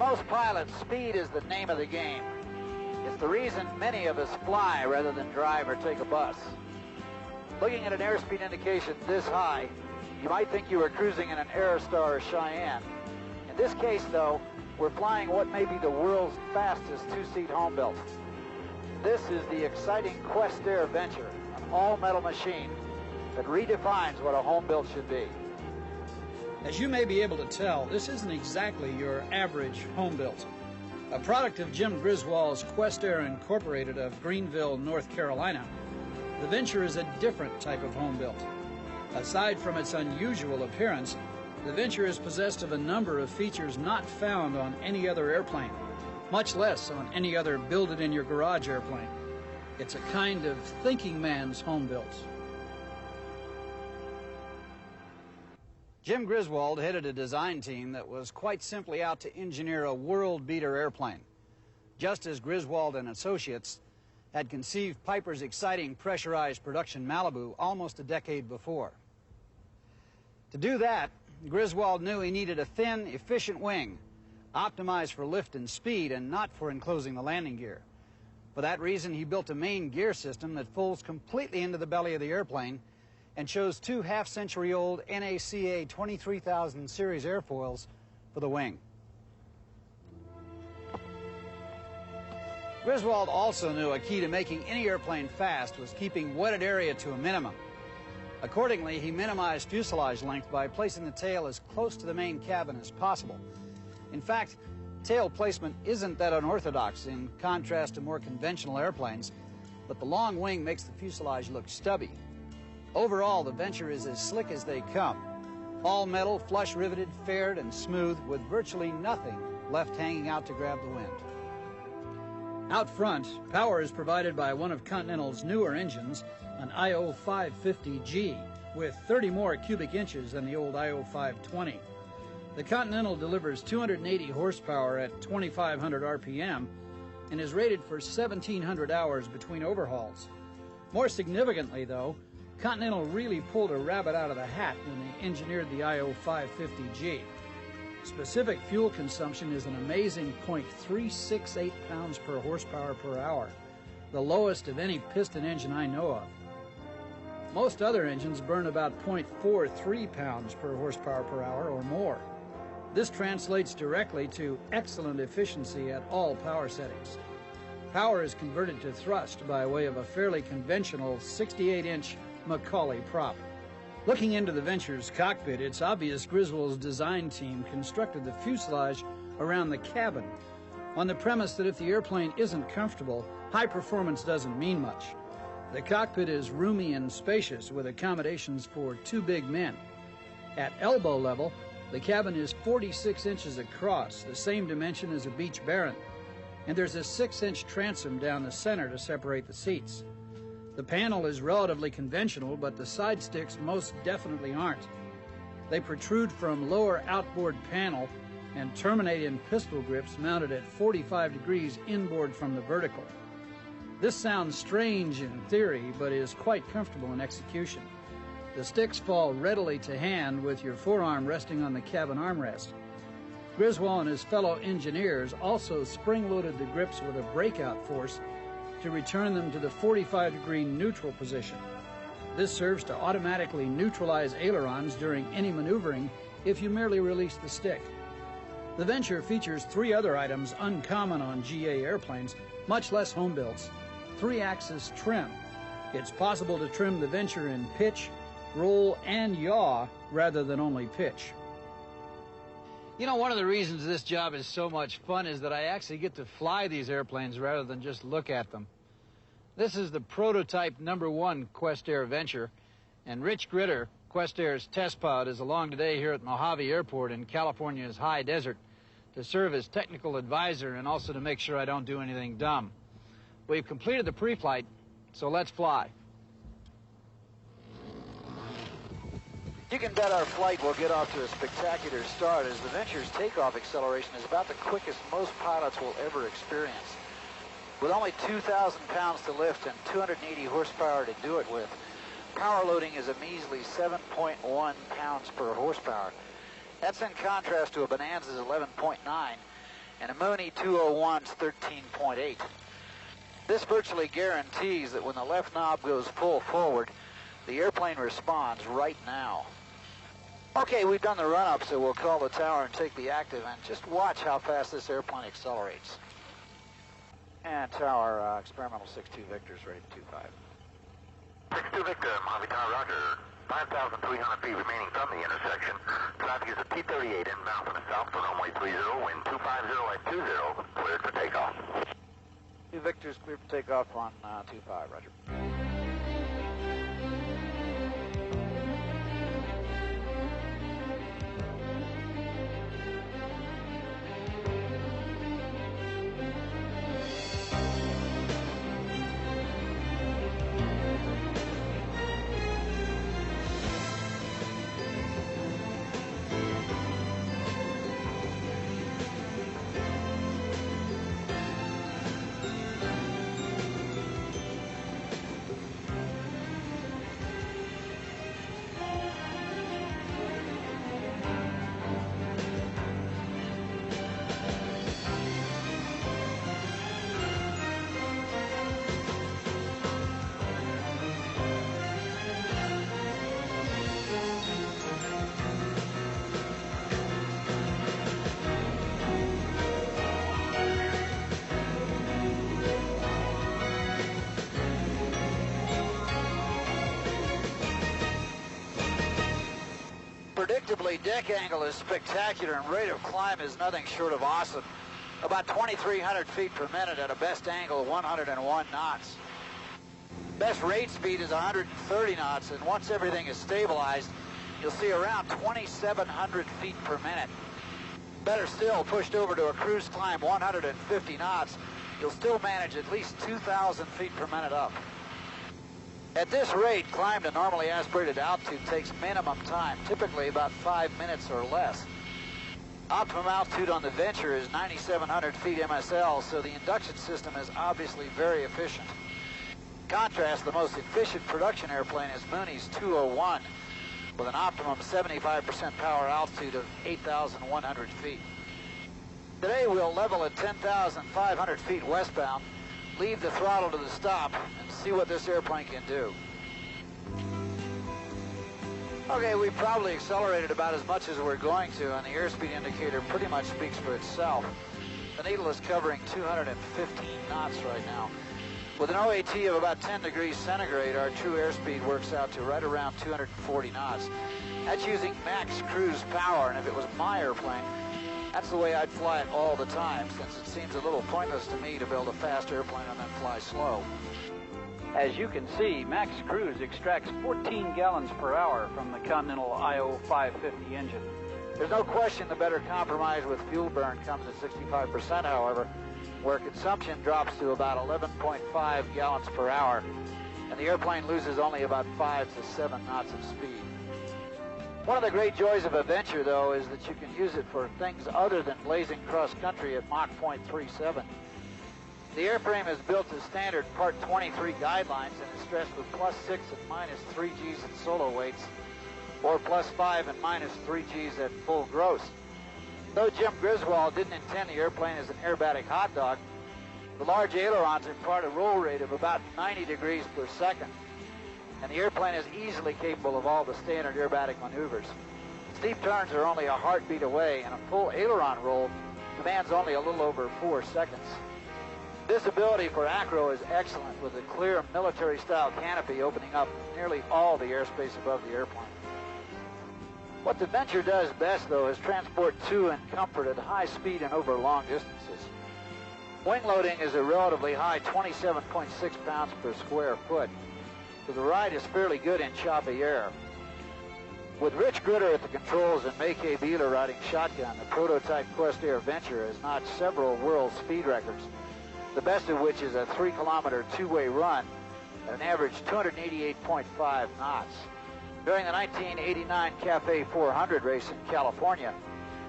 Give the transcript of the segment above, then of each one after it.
most pilots, speed is the name of the game. It's the reason many of us fly rather than drive or take a bus. Looking at an airspeed indication this high, you might think you were cruising in an Aerostar or Cheyenne. In this case, though, we're flying what may be the world's fastest two-seat home built. This is the exciting Questair Venture, an all-metal machine that redefines what a home built should be. As you may be able to tell, this isn't exactly your average home built. A product of Jim Griswold's Questair Incorporated of Greenville, North Carolina, the Venture is a different type of home built. Aside from its unusual appearance, the Venture is possessed of a number of features not found on any other airplane, much less on any other build-it-in-your-garage airplane. It's a kind of thinking man's home built. Jim Griswold headed a design team that was quite simply out to engineer a world-beater airplane, just as Griswold and Associates had conceived Piper's exciting pressurized production Malibu almost a decade before. To do that, Griswold knew he needed a thin, efficient wing, optimized for lift and speed and not for enclosing the landing gear. For that reason, he built a main gear system that folds completely into the belly of the airplane and chose two half-century-old NACA 23,000 series airfoils for the wing. Griswold also knew a key to making any airplane fast was keeping wetted area to a minimum. Accordingly, he minimized fuselage length by placing the tail as close to the main cabin as possible. In fact, tail placement isn't that unorthodox in contrast to more conventional airplanes, but the long wing makes the fuselage look stubby. Overall, the Venture is as slick as they come. All metal, flush riveted, faired, and smooth, with virtually nothing left hanging out to grab the wind. Out front, power is provided by one of Continental's newer engines, an IO 550G, with 30 more cubic inches than the old IO 520. The Continental delivers 280 horsepower at 2,500 RPM and is rated for 1,700 hours between overhauls. More significantly, though, Continental really pulled a rabbit out of the hat when they engineered the IO 550G. Specific fuel consumption is an amazing 0.368 pounds per horsepower per hour, the lowest of any piston engine I know of. Most other engines burn about 0.43 pounds per horsepower per hour or more. This translates directly to excellent efficiency at all power settings. Power is converted to thrust by way of a fairly conventional 68-inch Macaulay prop. Looking into the Venture's cockpit, it's obvious Griswold's design team constructed the fuselage around the cabin on the premise that if the airplane isn't comfortable, high performance doesn't mean much. The cockpit is roomy and spacious with accommodations for two big men. At elbow level, the cabin is 46 inches across, the same dimension as a Beech Baron, and there's a 6-inch transom down the center to separate the seats. The panel is relatively conventional, but the side sticks most definitely aren't. They protrude from lower outboard panel and terminate in pistol grips mounted at 45 degrees inboard from the vertical. This sounds strange in theory, but is quite comfortable in execution. The sticks fall readily to hand with your forearm resting on the cabin armrest. Griswold and his fellow engineers also spring-loaded the grips with a breakout force to return them to the 45-degree neutral position. This serves to automatically neutralize ailerons during any maneuvering if you merely release the stick. The Venture features three other items uncommon on GA airplanes, much less home builds. 3-axis trim. It's possible to trim the Venture in pitch, roll, and yaw rather than only pitch. You know, one of the reasons this job is so much fun is that I actually get to fly these airplanes rather than just look at them. This is the prototype #1 Questair Venture, and Rich Gritter, Questair's test pilot, is along today here at Mojave Airport in California's high desert to serve as technical advisor and also to make sure I don't do anything dumb. We've completed the pre-flight, so let's fly. You can bet our flight will get off to a spectacular start, as the Venture's takeoff acceleration is about the quickest most pilots will ever experience. With only 2,000 pounds to lift and 280 horsepower to do it with, power loading is a measly 7.1 pounds per horsepower. That's in contrast to a Bonanza's 11.9 and a Mooney 201's 13.8. This virtually guarantees that when the left knob goes full forward, the airplane responds right now. Okay, we've done the run-up, so we'll call the tower and take the active, and just watch how fast this airplane accelerates. And tower, experimental 6-2 Victor's ready to 2-5. 6-2 Victor, Mojave Tower, roger. 5,300 feet remaining from the intersection. Traffic is a T-38 inbound from the south for runway 30, wind 250 at 20, cleared for takeoff. 2 Victor's cleared for takeoff on 2-5, roger. Predictably, deck angle is spectacular and rate of climb is nothing short of awesome. About 2,300 feet per minute at a best angle of 101 knots. Best rate speed is 130 knots, and once everything is stabilized, you'll see around 2,700 feet per minute. Better still, pushed over to a cruise climb 150 knots, you'll still manage at least 2,000 feet per minute up. At this rate, climb to normally aspirated altitude takes minimum time, typically about 5 minutes or less. Optimum altitude on the Venture is 9,700 feet MSL, so the induction system is obviously very efficient. In contrast, the most efficient production airplane is Mooney's 201, with an optimum 75% power altitude of 8,100 feet. Today we'll level at 10,500 feet westbound, leave the throttle to the stop, and see what this airplane can do. Okay, we probably accelerated about as much as we're going to, and the airspeed indicator pretty much speaks for itself. The needle is covering 215 knots right now. With an OAT of about 10 degrees centigrade, our true airspeed works out to right around 240 knots. That's using max cruise power, and if it was my airplane, that's the way I'd fly it all the time, since it seems a little pointless to me to build a fast airplane and then fly slow. As you can see, Max Cruise extracts 14 gallons per hour from the Continental IO 550 engine. There's no question the better compromise with fuel burn comes at 65%, however, where consumption drops to about 11.5 gallons per hour, and the airplane loses only about 5 to 7 knots of speed. One of the great joys of a Venture, though, is that you can use it for things other than blazing cross-country at Mach 0.37. The airframe is built to standard Part 23 guidelines and is stressed with +6 and -3 Gs at solo weights, or +5 and -3 Gs at full gross. Though Jim Griswold didn't intend the airplane as an aerobatic hot dog, the large ailerons impart a roll rate of about 90 degrees per second, and the airplane is easily capable of all the standard aerobatic maneuvers. Steep turns are only a heartbeat away, and a full aileron roll demands only a little over 4 seconds. Visibility for acro is excellent, with a clear military-style canopy opening up nearly all the airspace above the airplane. What the Venture does best, though, is transport to and comfort at high speed and over long distances. Wing loading is a relatively high 27.6 pounds per square foot, so the ride is fairly good in choppy air. With Rich Gritter at the controls and Mackay Beeler riding shotgun, the prototype Questair Venture has notched several world speed records, the best of which is a 3-kilometer two-way run at an average 288.5 knots. During the 1989 Cafe 400 race in California,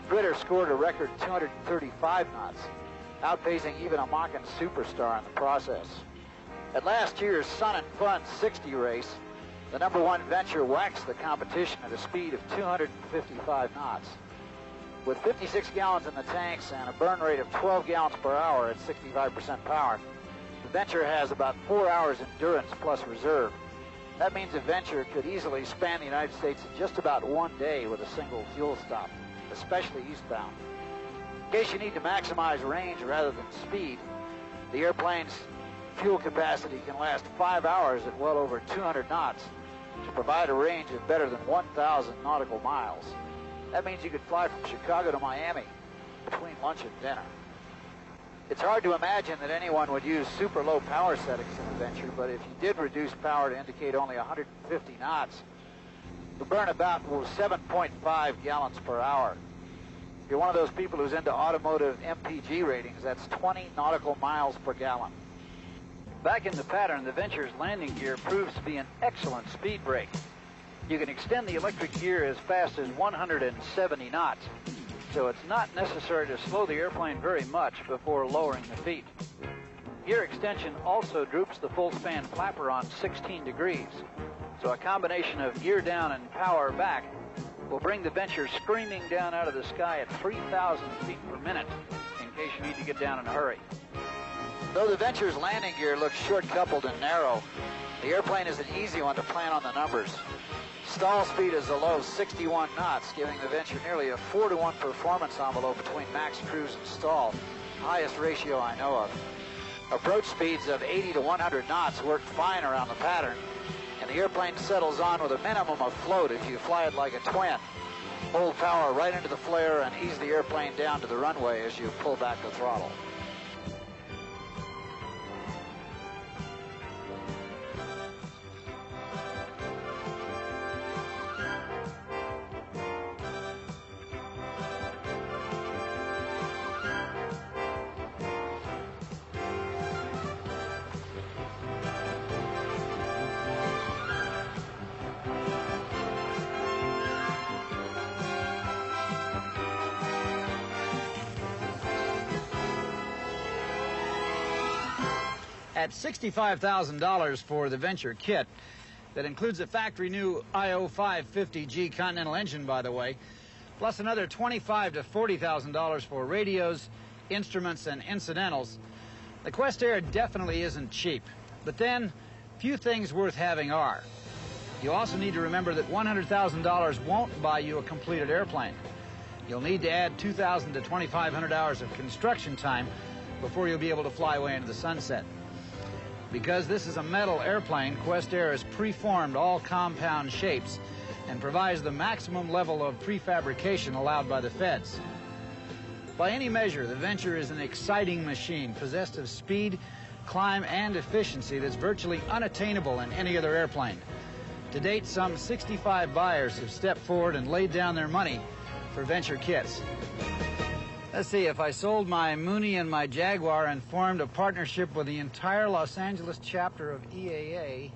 Gritter scored a record 235 knots, outpacing even a Mach-E superstar in the process. At last year's Sun and Fun 60 race, the #1 Venture waxed the competition at a speed of 255 knots. With 56 gallons in the tanks and a burn rate of 12 gallons per hour at 65% power, the Venture has about 4 hours endurance plus reserve. That means the Venture could easily span the United States in just about one day with a single fuel stop, especially eastbound. In case you need to maximize range rather than speed, the airplane's fuel capacity can last 5 hours at well over 200 knots to provide a range of better than 1,000 nautical miles. That means you could fly from Chicago to Miami between lunch and dinner. It's hard to imagine that anyone would use super low power settings in a Venture, but if you did reduce power to indicate only 150 knots, the burn about was 7.5 gallons per hour. If you're one of those people who's into automotive MPG ratings, that's 20 nautical miles per gallon. Back in the pattern, the Venture's landing gear proves to be an excellent speed brake. You can extend the electric gear as fast as 170 knots, so it's not necessary to slow the airplane very much before lowering the feet. Gear extension also droops the full span flapper on 16 degrees, so a combination of gear down and power back will bring the Venture screaming down out of the sky at 3,000 feet per minute in case you need to get down in a hurry. Though the Venture's landing gear looks short-coupled and narrow, the airplane is an easy one to plan on the numbers. Stall speed is a low 61 knots, giving the Venture nearly a 4-to-1 performance envelope between max cruise and stall, highest ratio I know of. Approach speeds of 80 to 100 knots work fine around the pattern, and the airplane settles on with a minimum of float if you fly it like a twin. Hold power right into the flare and ease the airplane down to the runway as you pull back the throttle. At $65,000 for the Venture kit, that includes a factory new IO550G Continental engine, by the way, plus another $25,000 to $40,000 for radios, instruments, and incidentals, the Questair definitely isn't cheap. But then, few things worth having are. You also need to remember that $100,000 won't buy you a completed airplane. You'll need to add 2,000 to 2,500 hours of construction time before you'll be able to fly away into the sunset. Because this is a metal airplane, Questair has preformed all compound shapes and provides the maximum level of prefabrication allowed by the feds. By any measure, the Venture is an exciting machine possessed of speed, climb, and efficiency that's virtually unattainable in any other airplane. To date, some 65 buyers have stepped forward and laid down their money for Venture kits. Let's see, if I sold my Mooney and my Jaguar and formed a partnership with the entire Los Angeles chapter of EAA,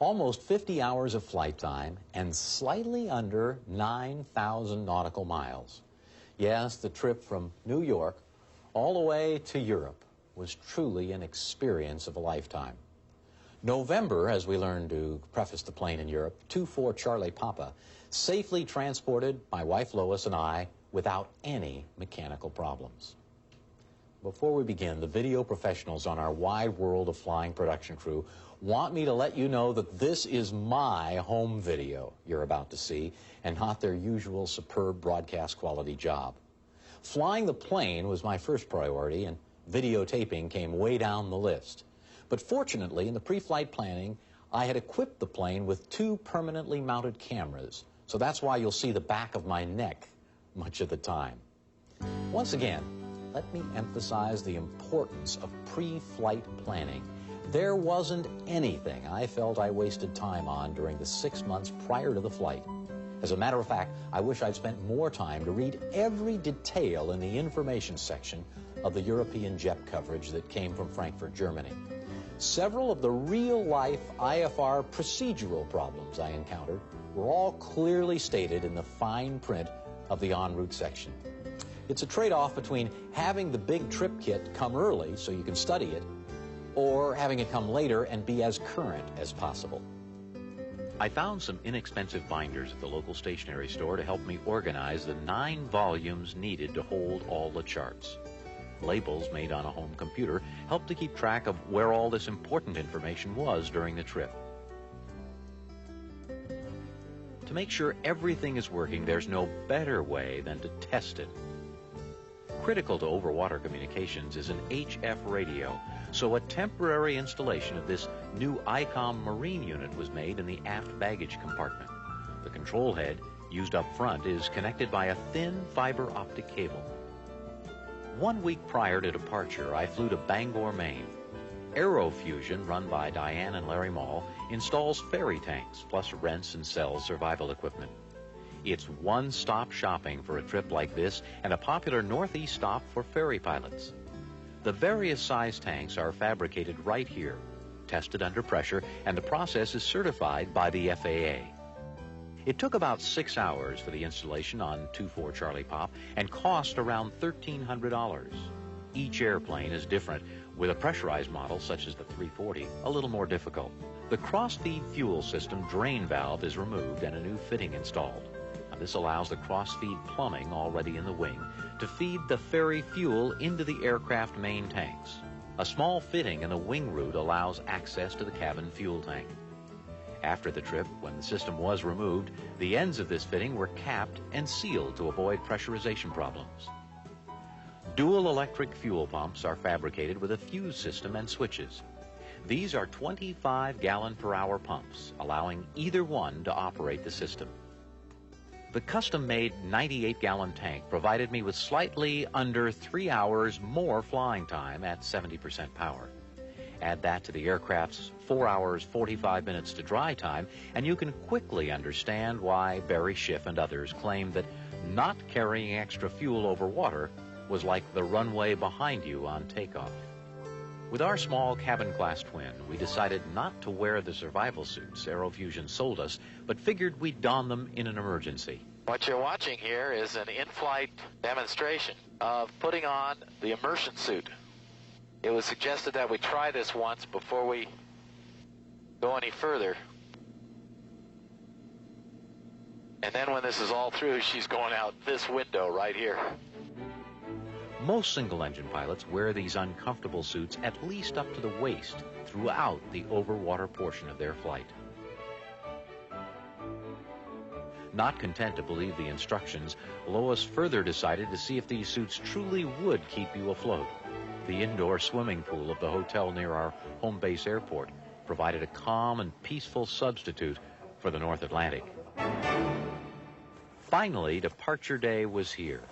almost 50 hours of flight time and slightly under 9,000 nautical miles. Yes, the trip from New York all the way to Europe was truly an experience of a lifetime. November, as we learned to preface the plane in Europe, 24 Charlie Papa, safely transported my wife Lois and I without any mechanical problems. Before we begin, the video professionals on our wide world of flying production crew want me to let you know that this is my home video you're about to see and not their usual superb broadcast quality job. Flying the plane was my first priority, and videotaping came way down the list. But fortunately, in the pre-flight planning, I had equipped the plane with 2 permanently mounted cameras, so that's why you'll see the back of my neck much of the time. Once again, let me emphasize the importance of pre-flight planning. There wasn't anything I felt I wasted time on during the 6 months prior to the flight. As a matter of fact, I wish I'd spent more time to read every detail in the information section of the European jet coverage that came from Frankfurt, Germany. Several of the real-life IFR procedural problems I encountered were all clearly stated in the fine print of the en route section. It's a trade-off between having the big trip kit come early so you can study it, or having it come later and be as current as possible. I found some inexpensive binders at the local stationery store to help me organize the 9 volumes needed to hold all the charts. Labels made on a home computer help to keep track of where all this important information was during the trip. To make sure everything is working, there's no better way than to test it. Critical to overwater communications is an HF radio, so a temporary installation of this new ICOM marine unit was made in the aft baggage compartment. The control head, used up front, is connected by a thin fiber optic cable. 1 week prior to departure, I flew to Bangor, Maine. Aerofusion, run by Diane and Larry Mall, installs ferry tanks, plus rents and sells survival equipment. It's one-stop shopping for a trip like this and a popular Northeast stop for ferry pilots. The various size tanks are fabricated right here, tested under pressure, and the process is certified by the FAA. It took about 6 hours for the installation on 24 Charlie Pop and cost around $1,300. Each airplane is different, with a pressurized model such as the 340 a little more difficult. The cross-feed fuel system drain valve is removed and a new fitting installed. Now, this allows the cross-feed plumbing already in the wing to feed the ferry fuel into the aircraft main tanks. A small fitting in the wing root allows access to the cabin fuel tank. After the trip, when the system was removed, the ends of this fitting were capped and sealed to avoid pressurization problems. Dual electric fuel pumps are fabricated with a fuse system and switches. These are 25-gallon-per-hour pumps, allowing either one to operate the system. The custom-made 98-gallon tank provided me with slightly under 3 hours more flying time at 70% power. Add that to the aircraft's 4 hours, 45 minutes to dry time, and you can quickly understand why Barry Schiff and others claim that not carrying extra fuel over water was like the runway behind you on takeoff. With our small cabin-class twin, we decided not to wear the survival suits Aerofusion sold us, but figured we'd don them in an emergency. What you're watching here is an in-flight demonstration of putting on the immersion suit. It was suggested that we try this once before we go any further. And then when this is all through, she's going out this window right here. Most single-engine pilots wear these uncomfortable suits at least up to the waist throughout the overwater portion of their flight. Not content to believe the instructions, Lois further decided to see if these suits truly would keep you afloat. The indoor swimming pool of the hotel near our home base airport provided a calm and peaceful substitute for the North Atlantic. Finally, departure day was here.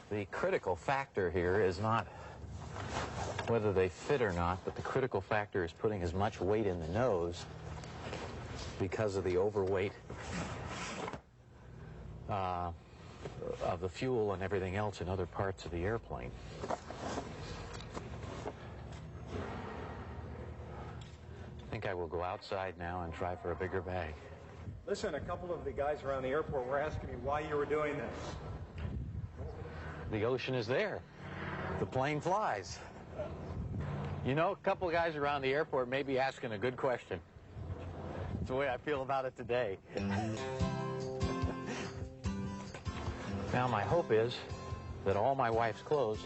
The critical factor here is not whether they fit or not, but the critical factor is putting as much weight in the nose because of the overweight of the fuel and everything else in other parts of the airplane. I think I will go outside now and try for a bigger bag. Listen, a couple of the guys around the airport were asking me why you were doing this. The ocean is there. The plane flies. You know, a couple of guys around the airport may be asking a good question. That's the way I feel about it today. Now, my hope is that all my wife's clothes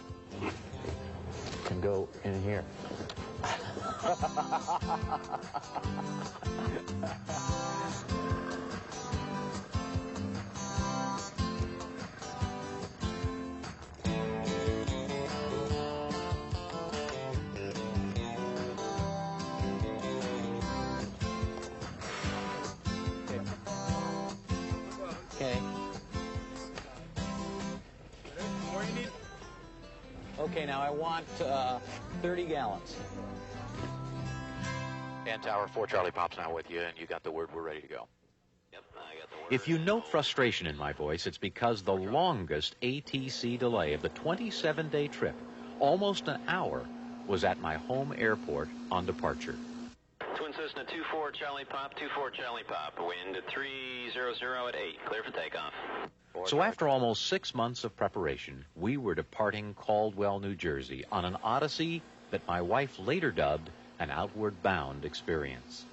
can go in here. Okay, now I want 30 gallons. And Tower 4 Charlie Pop's now with you, and you got the word we're ready to go. Yep, I got the word. If you note frustration in my voice, it's because the longest ATC delay of the 27-day trip, almost an hour, was at my home airport on departure. Twin Cessna 24 Charlie Pop, 24 Charlie Pop. Wind at 300 at 8. Clear for takeoff. So after almost 6 months of preparation, we were departing Caldwell, New Jersey on an odyssey that my wife later dubbed an outward-bound experience.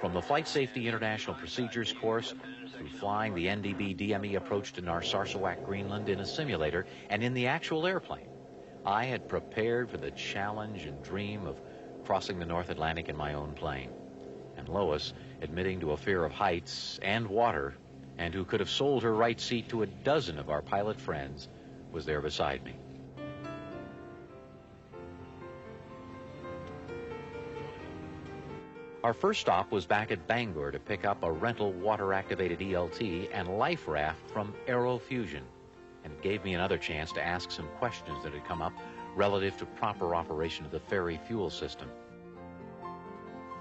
From the Flight Safety International Procedures course, through flying the NDB DME approach to Narsarsuaq, Greenland in a simulator, and in the actual airplane, I had prepared for the challenge and dream of crossing the North Atlantic in my own plane. And Lois, admitting to a fear of heights and water, and who could have sold her right seat to a dozen of our pilot friends, was there beside me. Our first stop was back at Bangor to pick up a rental water-activated ELT and life raft from Aerofusion, and it gave me another chance to ask some questions that had come up relative to proper operation of the ferry fuel system.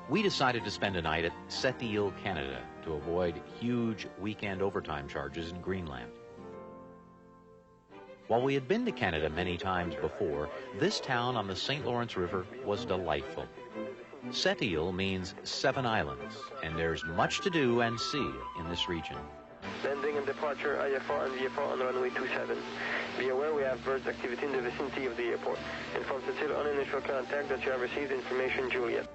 We decided to spend a night at Sept-Îles, Canada, to avoid huge weekend overtime charges in Greenland. While we had been to Canada many times before, this town on the St. Lawrence River was delightful. Sept-Îles means 7 islands, and there's much to do and see in this region. Landing and departure, IFR and VFR on runway 27. Be aware we have birds activity in the vicinity of the airport. Inform Cecile on initial contact that you have received information, Juliet.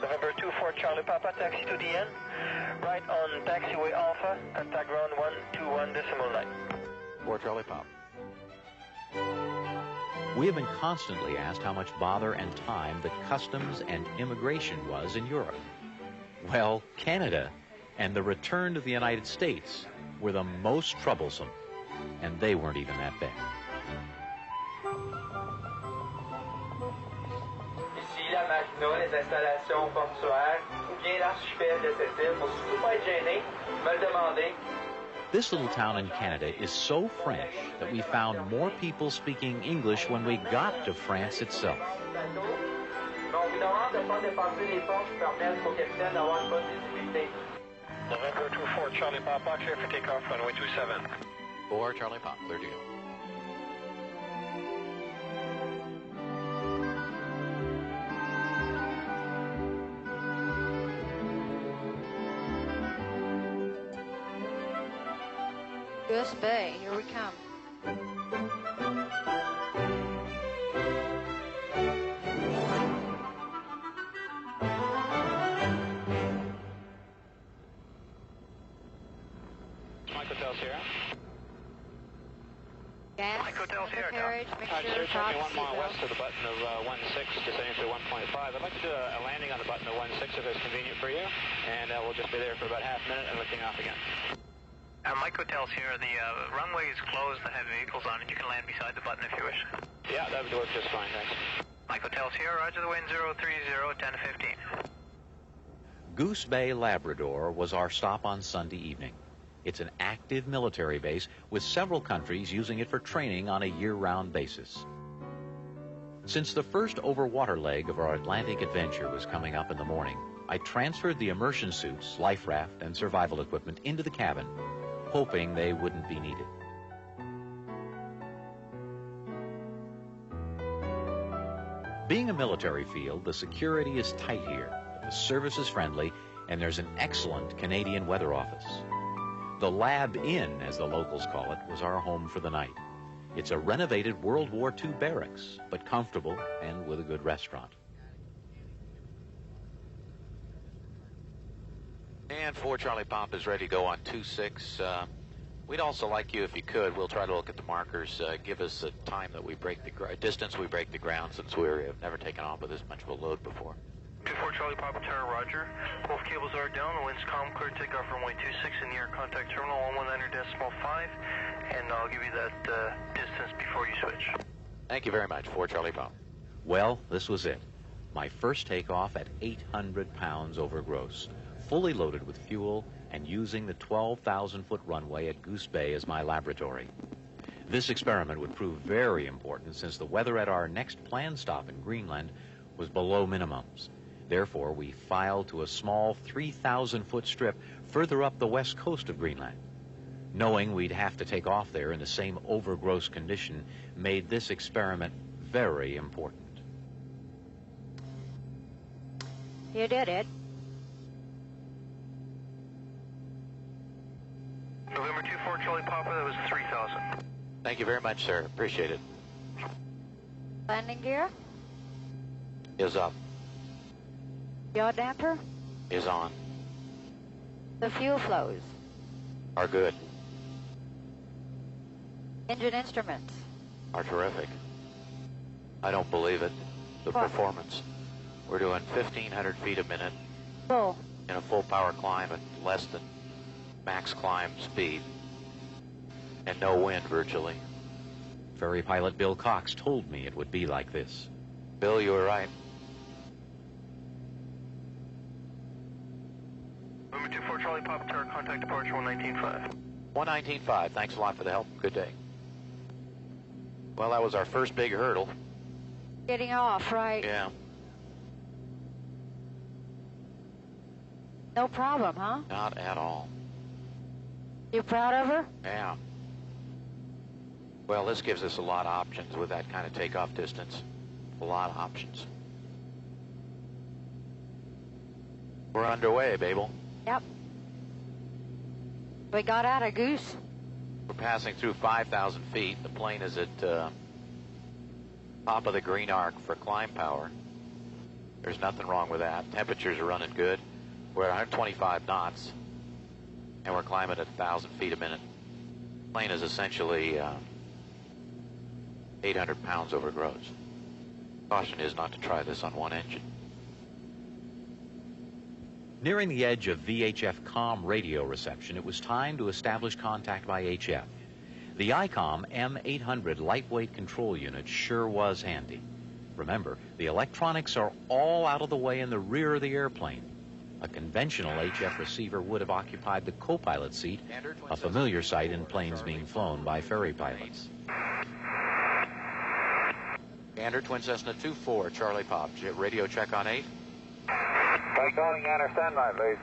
November 24 Charlie Papa, taxi to the end. Right on taxiway Alpha, contact ground 121.9. 4 Charlie Pop. We have been constantly asked how much bother and time that customs and immigration was in Europe. Well, Canada and the return to the United States were the most troublesome, and they weren't even that bad. Ici la marina, les installations portuaires, ou bien l'archipel de Cécile. Pour surtout pas être gêné, me le demander. This little town in Canada is so French that we found more people speaking English when we got to France itself. November 24 Charlie Papa, clear for takeoff, runway 27. 4 Charlie Pop, clear to go. Goose Bay, here we come. Mike Hotel Sierra. Gas, Mike Hotel Sierra. carriage, make sure Sir, top take me 1 mile seatbelt. west of the button of 16, descending to 1.5. I'd like to do a landing on the button of 16 if it's convenient for you, and we'll just be there for about half a minute and lifting off again. Mike Hotel's here. The runway is closed. I have vehicles on it. You can land beside the button if you wish. Yeah, that would work just fine, thanks. Mike Hotel's here. Roger the wind 030, 10-15. Goose Bay, Labrador was our stop on Sunday evening. It's an active military base with several countries using it for training on a year-round basis. Since the first overwater leg of our Atlantic adventure was coming up in the morning, I transferred the immersion suits, life raft, and survival equipment into the cabin, hoping they wouldn't be needed. Being a military field, the security is tight here, but the service is friendly, and there's an excellent Canadian weather office. The Lab Inn, as the locals call it, was our home for the night. It's a renovated World War II barracks, but comfortable and with a good restaurant. And 4 Charlie Pop is ready to go on 26. We'd also like you, if you could, we'll try to look at the markers, give us the time that we break the distance we break the ground, since we've never taken off with this much of a load before. 24 Charlie Papa Tower, roger. Both cables are down. The wind's calm, clear takeoff runway 26 in the air contact terminal 119.5, and I'll give you that distance before you switch. Thank you very much, 4 Charlie Pop. Well, this was it. My first takeoff at 800 pounds over gross, fully loaded with fuel and using the 12,000-foot runway at Goose Bay as my laboratory. This experiment would prove very important since the weather at our next planned stop in Greenland was below minimums. Therefore, we filed to a small 3,000-foot strip further up the west coast of Greenland. Knowing we'd have to take off there in the same overgross condition made this experiment very important. You did it. November 24 Charlie Papa, that was 3,000. Thank you very much, sir. Appreciate it. Landing gear? Is up. Yaw damper? Is on. The fuel flows? Are good. Engine instruments? Are terrific. I don't believe it. The What? performance. We're doing 1,500 feet a minute Full. in a full power climb at less than max climb speed. And no wind virtually. Ferry pilot Bill Cox told me it would be like this. Bill, you were right. November 24 Charlie Papa, tower contact departure 119.5. 119.5. Thanks a lot for the help. Good day. Well, that was our first big hurdle. Getting off, right? Yeah. No problem, huh? Not at all. You proud of her? Yeah. Well, this gives us a lot of options with that kind of takeoff distance. A lot of options. We're underway, Babel. Yep. We got out of Goose. We're passing through 5,000 feet. The plane is at top of the green arc for climb power. There's nothing wrong with that. Temperatures are running good. We're at 125 knots, and we're climbing at 1,000 feet a minute. The plane is essentially 800 pounds over gross. Caution is not to try this on one engine. Nearing the edge of VHF COM radio reception, it was time to establish contact by HF. The ICOM M800 lightweight control unit sure was handy. Remember, the electronics are all out of the way in the rear of the airplane. A conventional HF receiver would have occupied the co-pilot seat, a familiar sight in planes being flown by ferry pilots. Gander, Twin Cessna 24, Charlie Pop. Radio check on 8. By calling Gander, standby, please.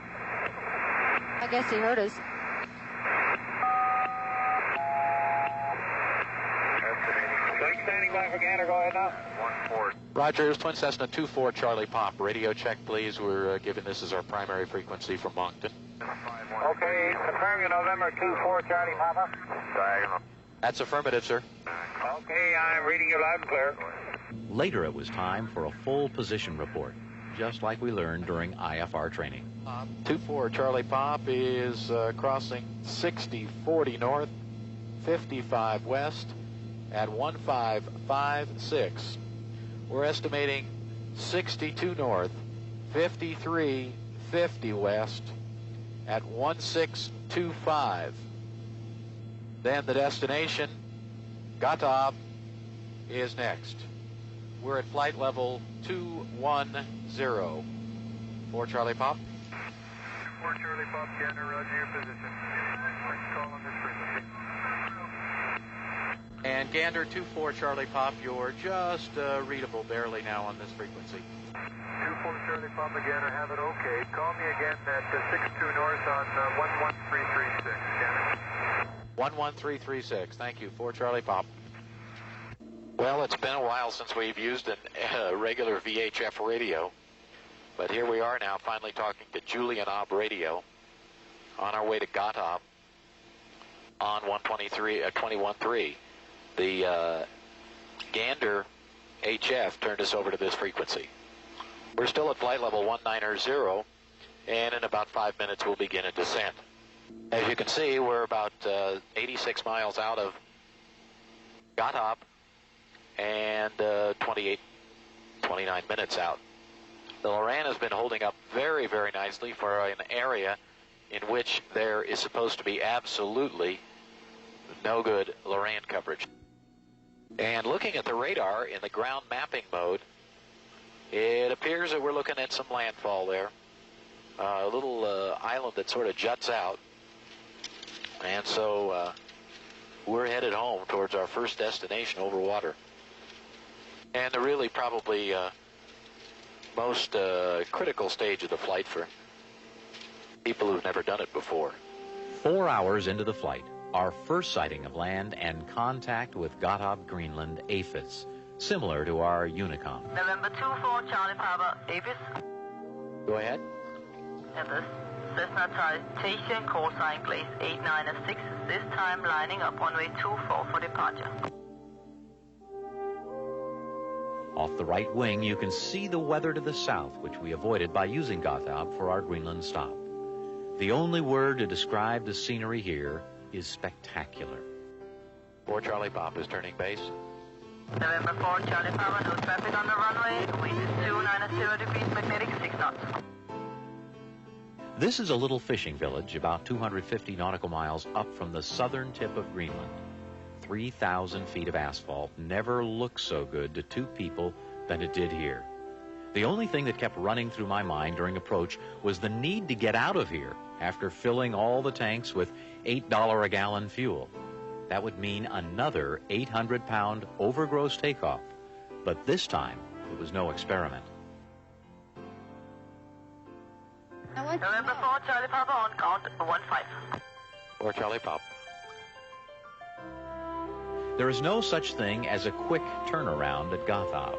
I guess he heard us. Standing by for Gander, go ahead now. 1-4. Roger, here's Twin Cessna 24, Charlie Pop. Radio check, please. We're giving this as our primary frequency from Moncton. Okay, confirm your November 24, Charlie Papa. Diagonal. That's affirmative, sir. Okay, I'm reading you loud and clear. Later it was time for a full position report, just like we learned during IFR training. 24, Charlie Pop is crossing 60-40 north, 55 west at 1556. We're estimating 62 north, 5350 west at 1625. Then the destination, Gatab, is next. We're at flight level 210. 4 Charlie Pop. 4 Charlie Pop, Gander, roger your position. Next call on this frequency. And Gander 24 Charlie Pop, you're just readable barely now on this frequency. 24 Charlie Papa, Gander, have it okay. Call me again at 62 north on 11336, Gander. 11336, thank you, 4 Charlie Pop. Well, it's been a while since we've used a regular VHF radio, but here we are now finally talking to Julian Ob radio on our way to Gatab on 21.3. The Gander HF turned us over to this frequency. We're still at flight level 190, and in about 5 minutes we'll begin a descent. As you can see, we're about 86 miles out of Gatab and 29 minutes out. The Loran has been holding up very, very nicely for an area in which there is supposed to be absolutely no good Loran coverage. And looking at the radar in the ground mapping mode, it appears that we're looking at some landfall there. A little island that sort of juts out. And so we're headed home towards our first destination over water. And the really probably most critical stage of the flight for people who've never done it before. 4 hours into the flight, our first sighting of land and contact with Gotthard, Greenland, APHIS, similar to our Unicom. November 24, Charlie Papa, APHIS. Go ahead. And this Cessna Citation, call sign Glaze 8906, this time lining up runway 24 for departure. Off the right wing, you can see the weather to the south, which we avoided by using Gotthard for our Greenland stop. The only word to describe the scenery here is spectacular. 4 Charlie Pop is turning base. November 4, Charlie Papa, no traffic on the runway. Wind is 290 degrees, magnetic 6 knots. This is a little fishing village about 250 nautical miles up from the southern tip of Greenland. 3,000 feet of asphalt never looked so good to two people than it did here. The only thing that kept running through my mind during approach was the need to get out of here after filling all the tanks with $8 a gallon fuel. That would mean another 800-pound overgross takeoff. But this time, it was no experiment. November 4, Charlie Papa, on count 15. 4 Charlie Pop. There is no such thing as a quick turnaround at Gotthard.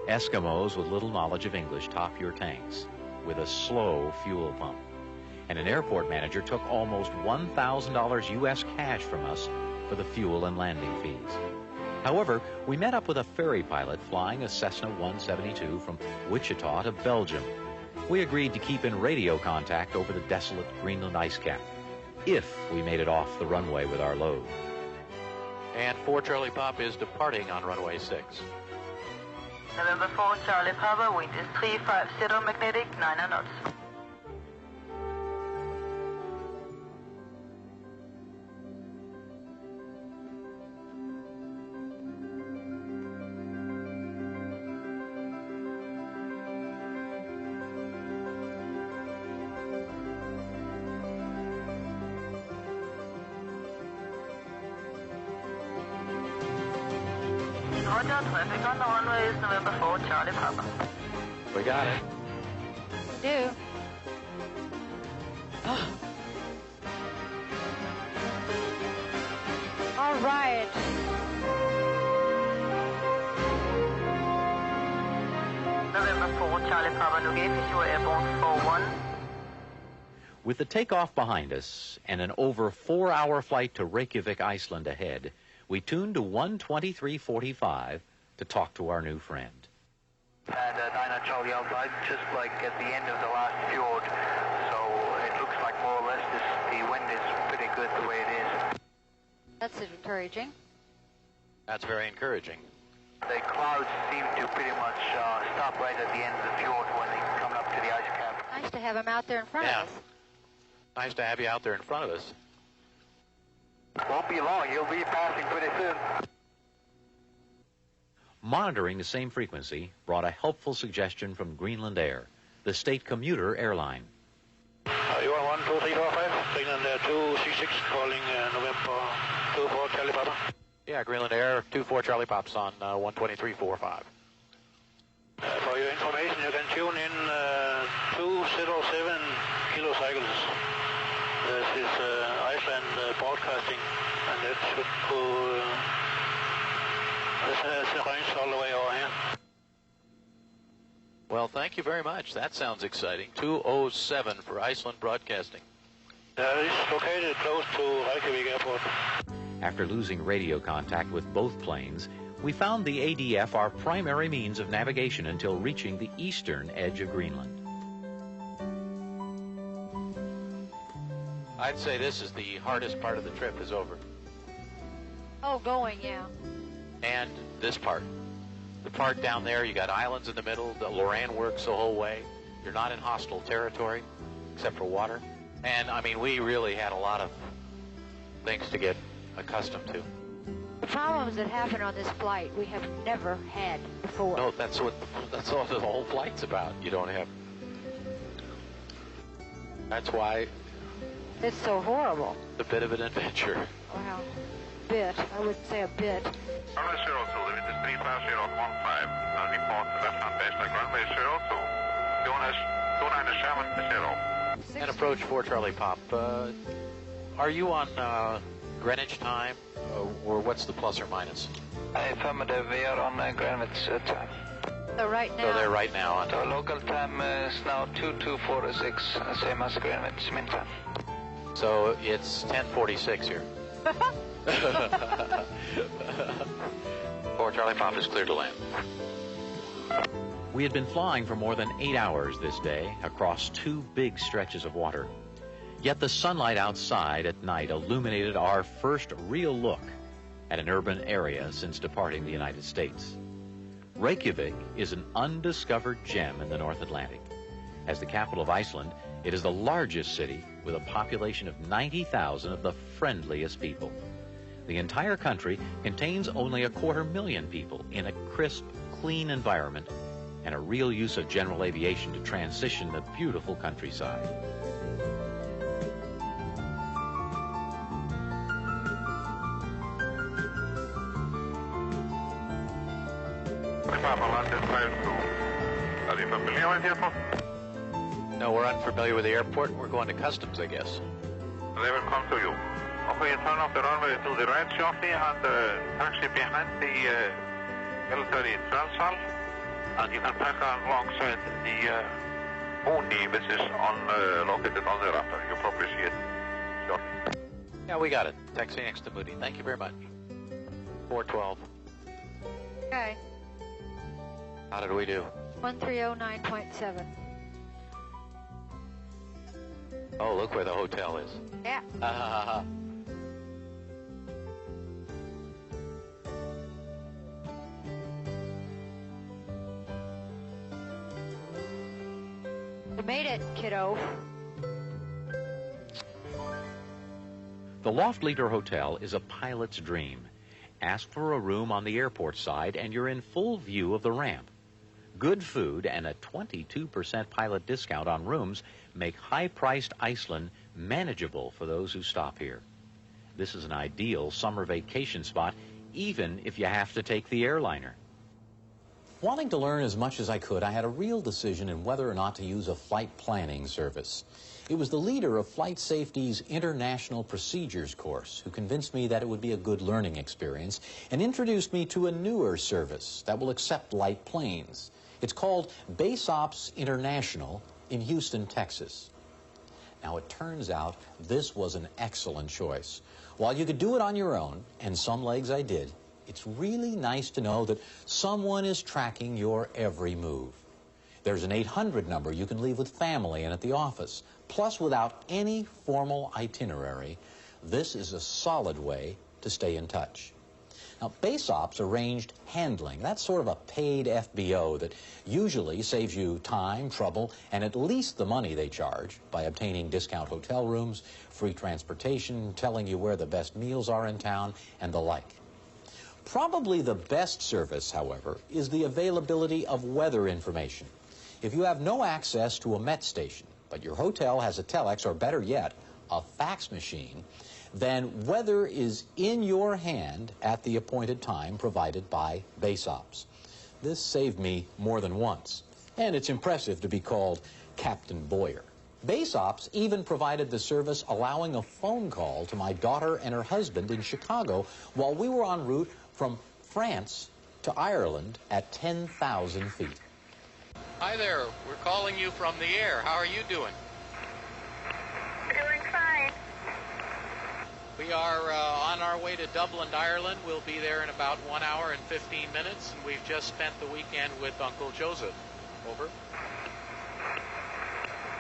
Eskimos with little knowledge of English top your tanks with a slow fuel pump. And an airport manager took almost $1,000 U.S. cash from us for the fuel and landing fees. However, we met up with a ferry pilot flying a Cessna 172 from Wichita to Belgium. We agreed to keep in radio contact over the desolate Greenland ice cap, if we made it off the runway with our load. And 4 Charlie Pop is departing on runway 6. November 4, Charlie Papa, wind is 350, magnetic 9 knots. Roger, traffic on the runway is November 4, Charlie Papa. We got it. We do. All right. November 4, Charlie Papa, New Gate, Visual Airborne 41. With the takeoff behind us and an over 4-hour flight to Reykjavik, Iceland ahead, we tuned to 123.45 to talk to our new friend. And 9 Charlie outside, just like at the end of the last fjord. So it looks like more or less the wind is pretty good the way it is. That's encouraging. That's very encouraging. The clouds seem to pretty much stop right at the end of the fjord when they come up to the ice cap. Nice to have him out there in front of us. Nice to have you out there in front of us. Won't be long. You'll be passing pretty soon. Monitoring the same frequency brought a helpful suggestion from Greenland Air, the state commuter airline. You are 12345, Greenland Air 266, calling November 24 Charlie Papa. Yeah, Greenland Air 24 Charlie Pops on 123.45. For your information, you can tune in 207 kilocycles. This is Iceland broadcasting, and it should go. This has the range all the way over here. Well, thank you very much. That sounds exciting. 207 for Iceland Broadcasting. It's located close to Reykjavik Airport. After losing radio contact with both planes, we found the ADF our primary means of navigation until reaching the eastern edge of Greenland. I'd say this is the hardest part of the trip is over. Oh, going, yeah. And this part. The part down there, you got islands in the middle. The Loran works the whole way. You're not in hostile territory, except for water. And, I mean, we really had a lot of things to get accustomed to. The problems that happen on this flight we have never had before. No, that's what the whole flight's about. You don't have. That's why It's so horrible. it's a bit of an adventure. Wow. bit. I wouldn't say a bit. Runway 02, the wind is 35015. Report left-hand baseline runway 02. QNS 297 And approach 4 Charlie Pop. Are you on Greenwich time, or what's the plus or minus? Affirmative, we are on Greenwich time. So right now. So they're right now on. So local time is now 2246, same as Greenwich Mean Time. So it's 10:46 here. 4 Charlie Pop is clear to land. We had been flying for more than 8 hours this day across 2 big stretches of water. Yet the sunlight outside at night illuminated our first real look at an urban area since departing the United States. Reykjavik is an undiscovered gem in the North Atlantic. As the capital of Iceland, it is the largest city with a population of 90,000 of the friendliest people. The entire country contains only 250,000 people in a crisp, clean environment and a real use of general aviation to transition the beautiful countryside. Are you familiar with the airport? No, we're unfamiliar with the airport. We're going to customs, I guess. They will come to you. Okay, you turn off the runway to the right shortly and taxi behind the military transal. And you can pack alongside the Mooney, which is located on the rafter. You probably see it shortly. Yeah, we got it. Taxi next to Moody. Thank you very much. 412. Okay. How did we do? 1309.7. Oh, look where the hotel is. Yeah. You made it, kiddo. The Loftleader Hotel is a pilot's dream. Ask for a room on the airport side and you're in full view of the ramp. Good food and a 22% pilot discount on rooms make high-priced Iceland manageable for those who stop here. This is an ideal summer vacation spot, even if you have to take the airliner. Wanting to learn as much as I could, I had a real decision in whether or not to use a flight planning service. It was the leader of Flight Safety's International Procedures course who convinced me that it would be a good learning experience and introduced me to a newer service that will accept light planes. It's called Base Ops International in Houston, Texas. Now, it turns out this was an excellent choice. While you could do it on your own, and some legs I did, it's really nice to know that someone is tracking your every move. There's an 800 number you can leave with family and at the office. Plus, without any formal itinerary, this is a solid way to stay in touch. Now, Base Ops arranged handling. That's sort of a paid FBO that usually saves you time, trouble, and at least the money they charge by obtaining discount hotel rooms, free transportation, telling you where the best meals are in town, and the like. Probably the best service, however, is the availability of weather information. If you have no access to a Met station, but your hotel has a telex, or better yet, a fax machine, then weather is in your hand at the appointed time provided by Base Ops. This saved me more than once, and it's impressive to be called Captain Boyer. Base Ops even provided the service allowing a phone call to my daughter and her husband in Chicago while we were en route from France to Ireland at 10,000 feet. Hi there. We're calling you from the air. How are you doing? Doing fine. We are on our way to Dublin, Ireland. We'll be there in about 1 hour and 15 minutes, and we've just spent the weekend with Uncle Joseph. Over.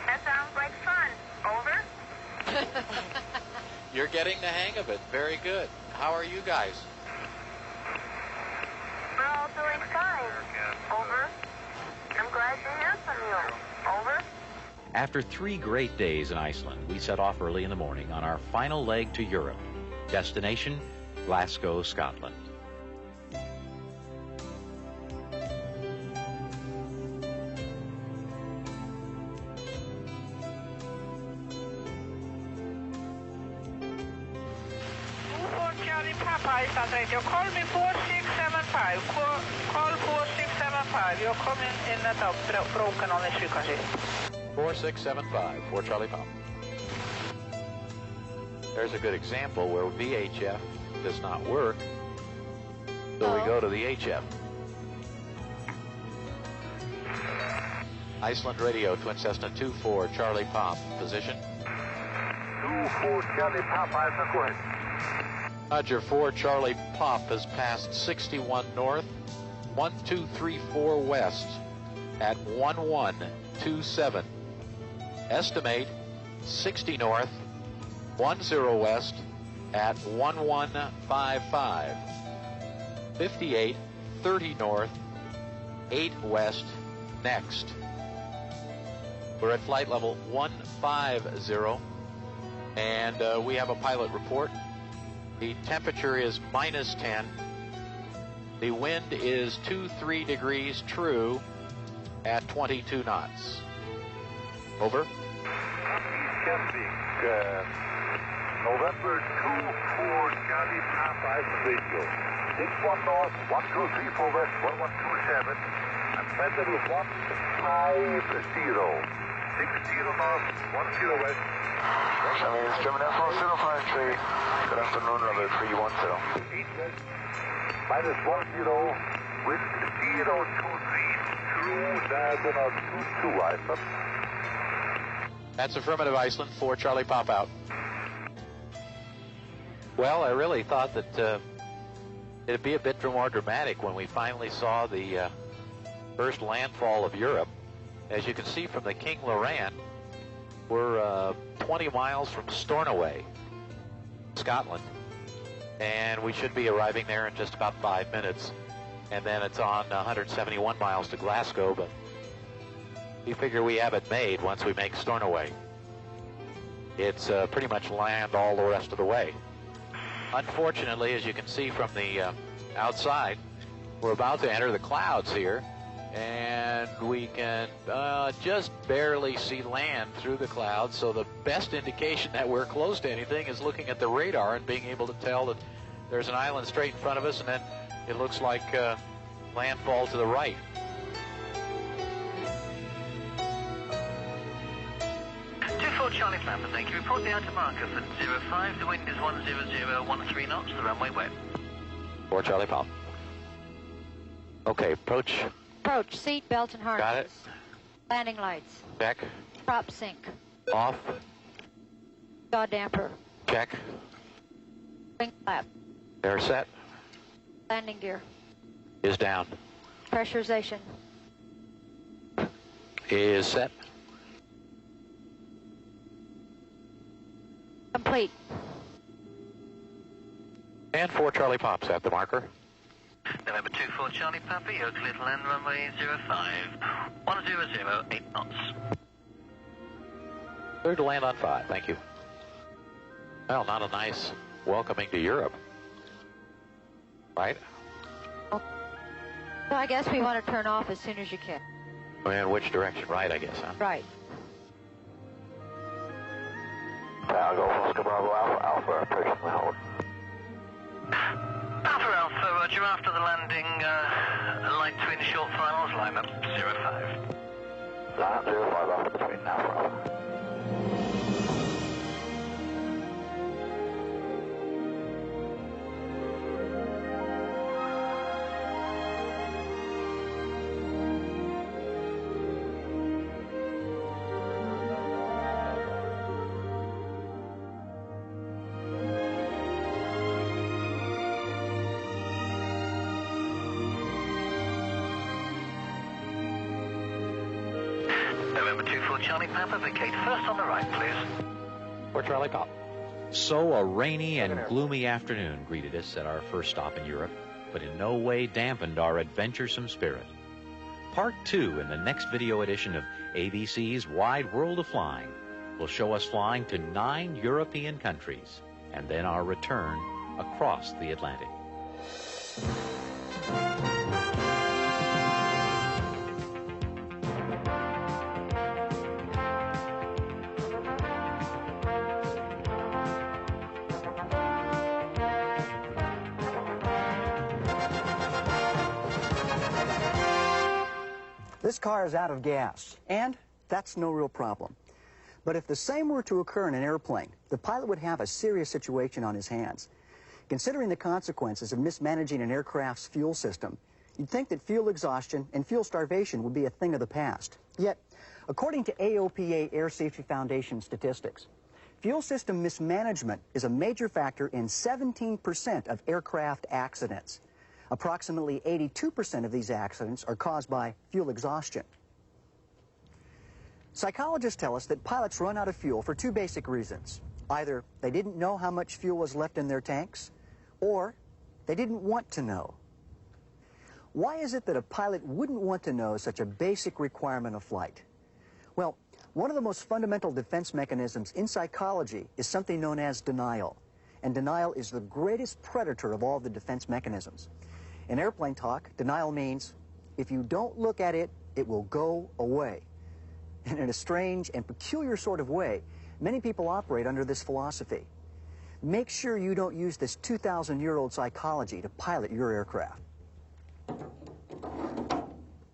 That sounds like fun. Over. You're getting the hang of it. Very good. How are you guys? We're all doing fine. Over. I'm glad to hear from you. Over. After 3 great days in Iceland, we set off early in the morning on our final leg to Europe. Destination, Glasgow, Scotland. Charlie Pop Iceland Radio. Call me 4675. Call 4675. You're coming in at a broken on this frequency. 4675 for Charlie Pop. There's a good example where VHF does not work, so we go to the HF. Iceland Radio, Twin Cessna 24, Charlie Pop, position. 24 Charlie Pop, Iceland, go ahead. Roger, 4 Charlie Pop has passed 61 north, 1234 west at 1127. Estimate 60 north, 10 west at 1155. 58, 30 north, 8 west next. We're at flight level 150, and we have a pilot report. The temperature is -10. The wind is 23 degrees true at 22 knots. Over. November 24 Charlie Pop, Iceland Radio. 61 north, 1234 west, 1127. And flight level 150. 60 north, 10 west. Chinese German F1053. Good afternoon, runway 310. 8 west, -10, wind 023, true, diagonal 22, Iceland. That's affirmative, Iceland, 4 Charlie Pop out. Well, I really thought that it'd be a bit more dramatic when we finally saw the first landfall of Europe. As you can see from the King Loran, we're 20 miles from Stornoway, Scotland, and we should be arriving there in just about 5 minutes. And then it's on 171 miles to Glasgow, but we figure we have it made once we make Stornoway. It's pretty much land all the rest of the way. Unfortunately, as you can see from the outside, we're about to enter the clouds here, and we can just barely see land through the clouds. So the best indication that we're close to anything is looking at the radar and being able to tell that there's an island straight in front of us, and then it looks like landfall to the right. Charlie Papa, thank you. Report the outer marker for 05. The wind is 10013 knots. The runway wet. 4 Charlie Pop. Okay, approach. Approach, seat, belt, and harness. Got it. Landing lights. Check. Prop sync. Off. Yaw damper. Check. Wing flap. They're set. Landing gear. Is down. Pressurization. Is set. Complete. And 4 Charlie Pops at the marker. November 24 Charlie Papa, you're clear to land runway 05. 100, 8 knots. Clear to land on 5, thank you. Well, not a nice welcoming to Europe. Right? So I guess we want to turn off as soon as you can. In which direction? Right, I guess, huh? Right. I'll go Oscar Bravo Alpha, Alpha, approaching the hold. Alpha, Alpha, roger, after the landing, light twin short finals, line up 05. Line up 05, Alpha between Alpha, Alpha. November 24 Charlie Papa, vacate first on the right, please. 4 Charlie Pop. So a rainy and gloomy afternoon greeted us at our first stop in Europe, but in no way dampened our adventuresome spirit. Part 2 in the next video edition of ABC's Wide World of Flying will show us flying to 9 European countries, and then our return across the Atlantic. This car is out of gas, and that's no real problem. But if the same were to occur in an airplane, the pilot would have a serious situation on his hands. Considering the consequences of mismanaging an aircraft's fuel system, you'd think that fuel exhaustion and fuel starvation would be a thing of the past. Yet, according to AOPA Air Safety Foundation statistics, fuel system mismanagement is a major factor in 17% of aircraft accidents. Approximately 82% of these accidents are caused by fuel exhaustion. Psychologists tell us that pilots run out of fuel for two basic reasons. Either they didn't know how much fuel was left in their tanks, or they didn't want to know. Why is it that a pilot wouldn't want to know such a basic requirement of flight? Well, one of the most fundamental defense mechanisms in psychology is something known as denial. And denial is the greatest predator of all the defense mechanisms. In airplane talk, denial means if you don't look at it, it will go away. And in a strange and peculiar sort of way, many people operate under this philosophy. Make sure you don't use this 2,000-year-old psychology to pilot your aircraft.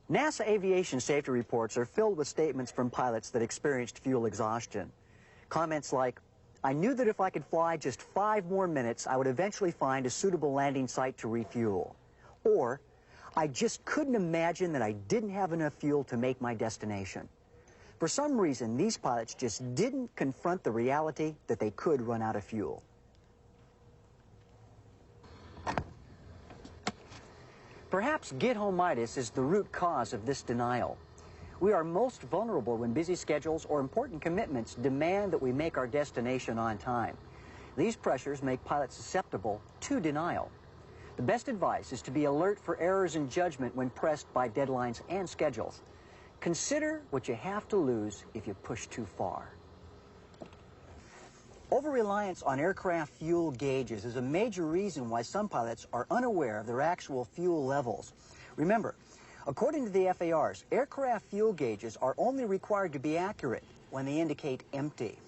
NASA aviation safety reports are filled with statements from pilots that experienced fuel exhaustion. Comments like, "I knew that if I could fly just 5 more minutes, I would eventually find a suitable landing site to refuel." Or, "I just couldn't imagine that I didn't have enough fuel to make my destination." For some reason, these pilots just didn't confront the reality that they could run out of fuel. Perhaps get-home-itis is the root cause of this denial. We are most vulnerable when busy schedules or important commitments demand that we make our destination on time. These pressures make pilots susceptible to denial. The best advice is to be alert for errors in judgment when pressed by deadlines and schedules. Consider what you have to lose if you push too far. Over-reliance on aircraft fuel gauges is a major reason why some pilots are unaware of their actual fuel levels. Remember, according to the FARs, aircraft fuel gauges are only required to be accurate when they indicate empty.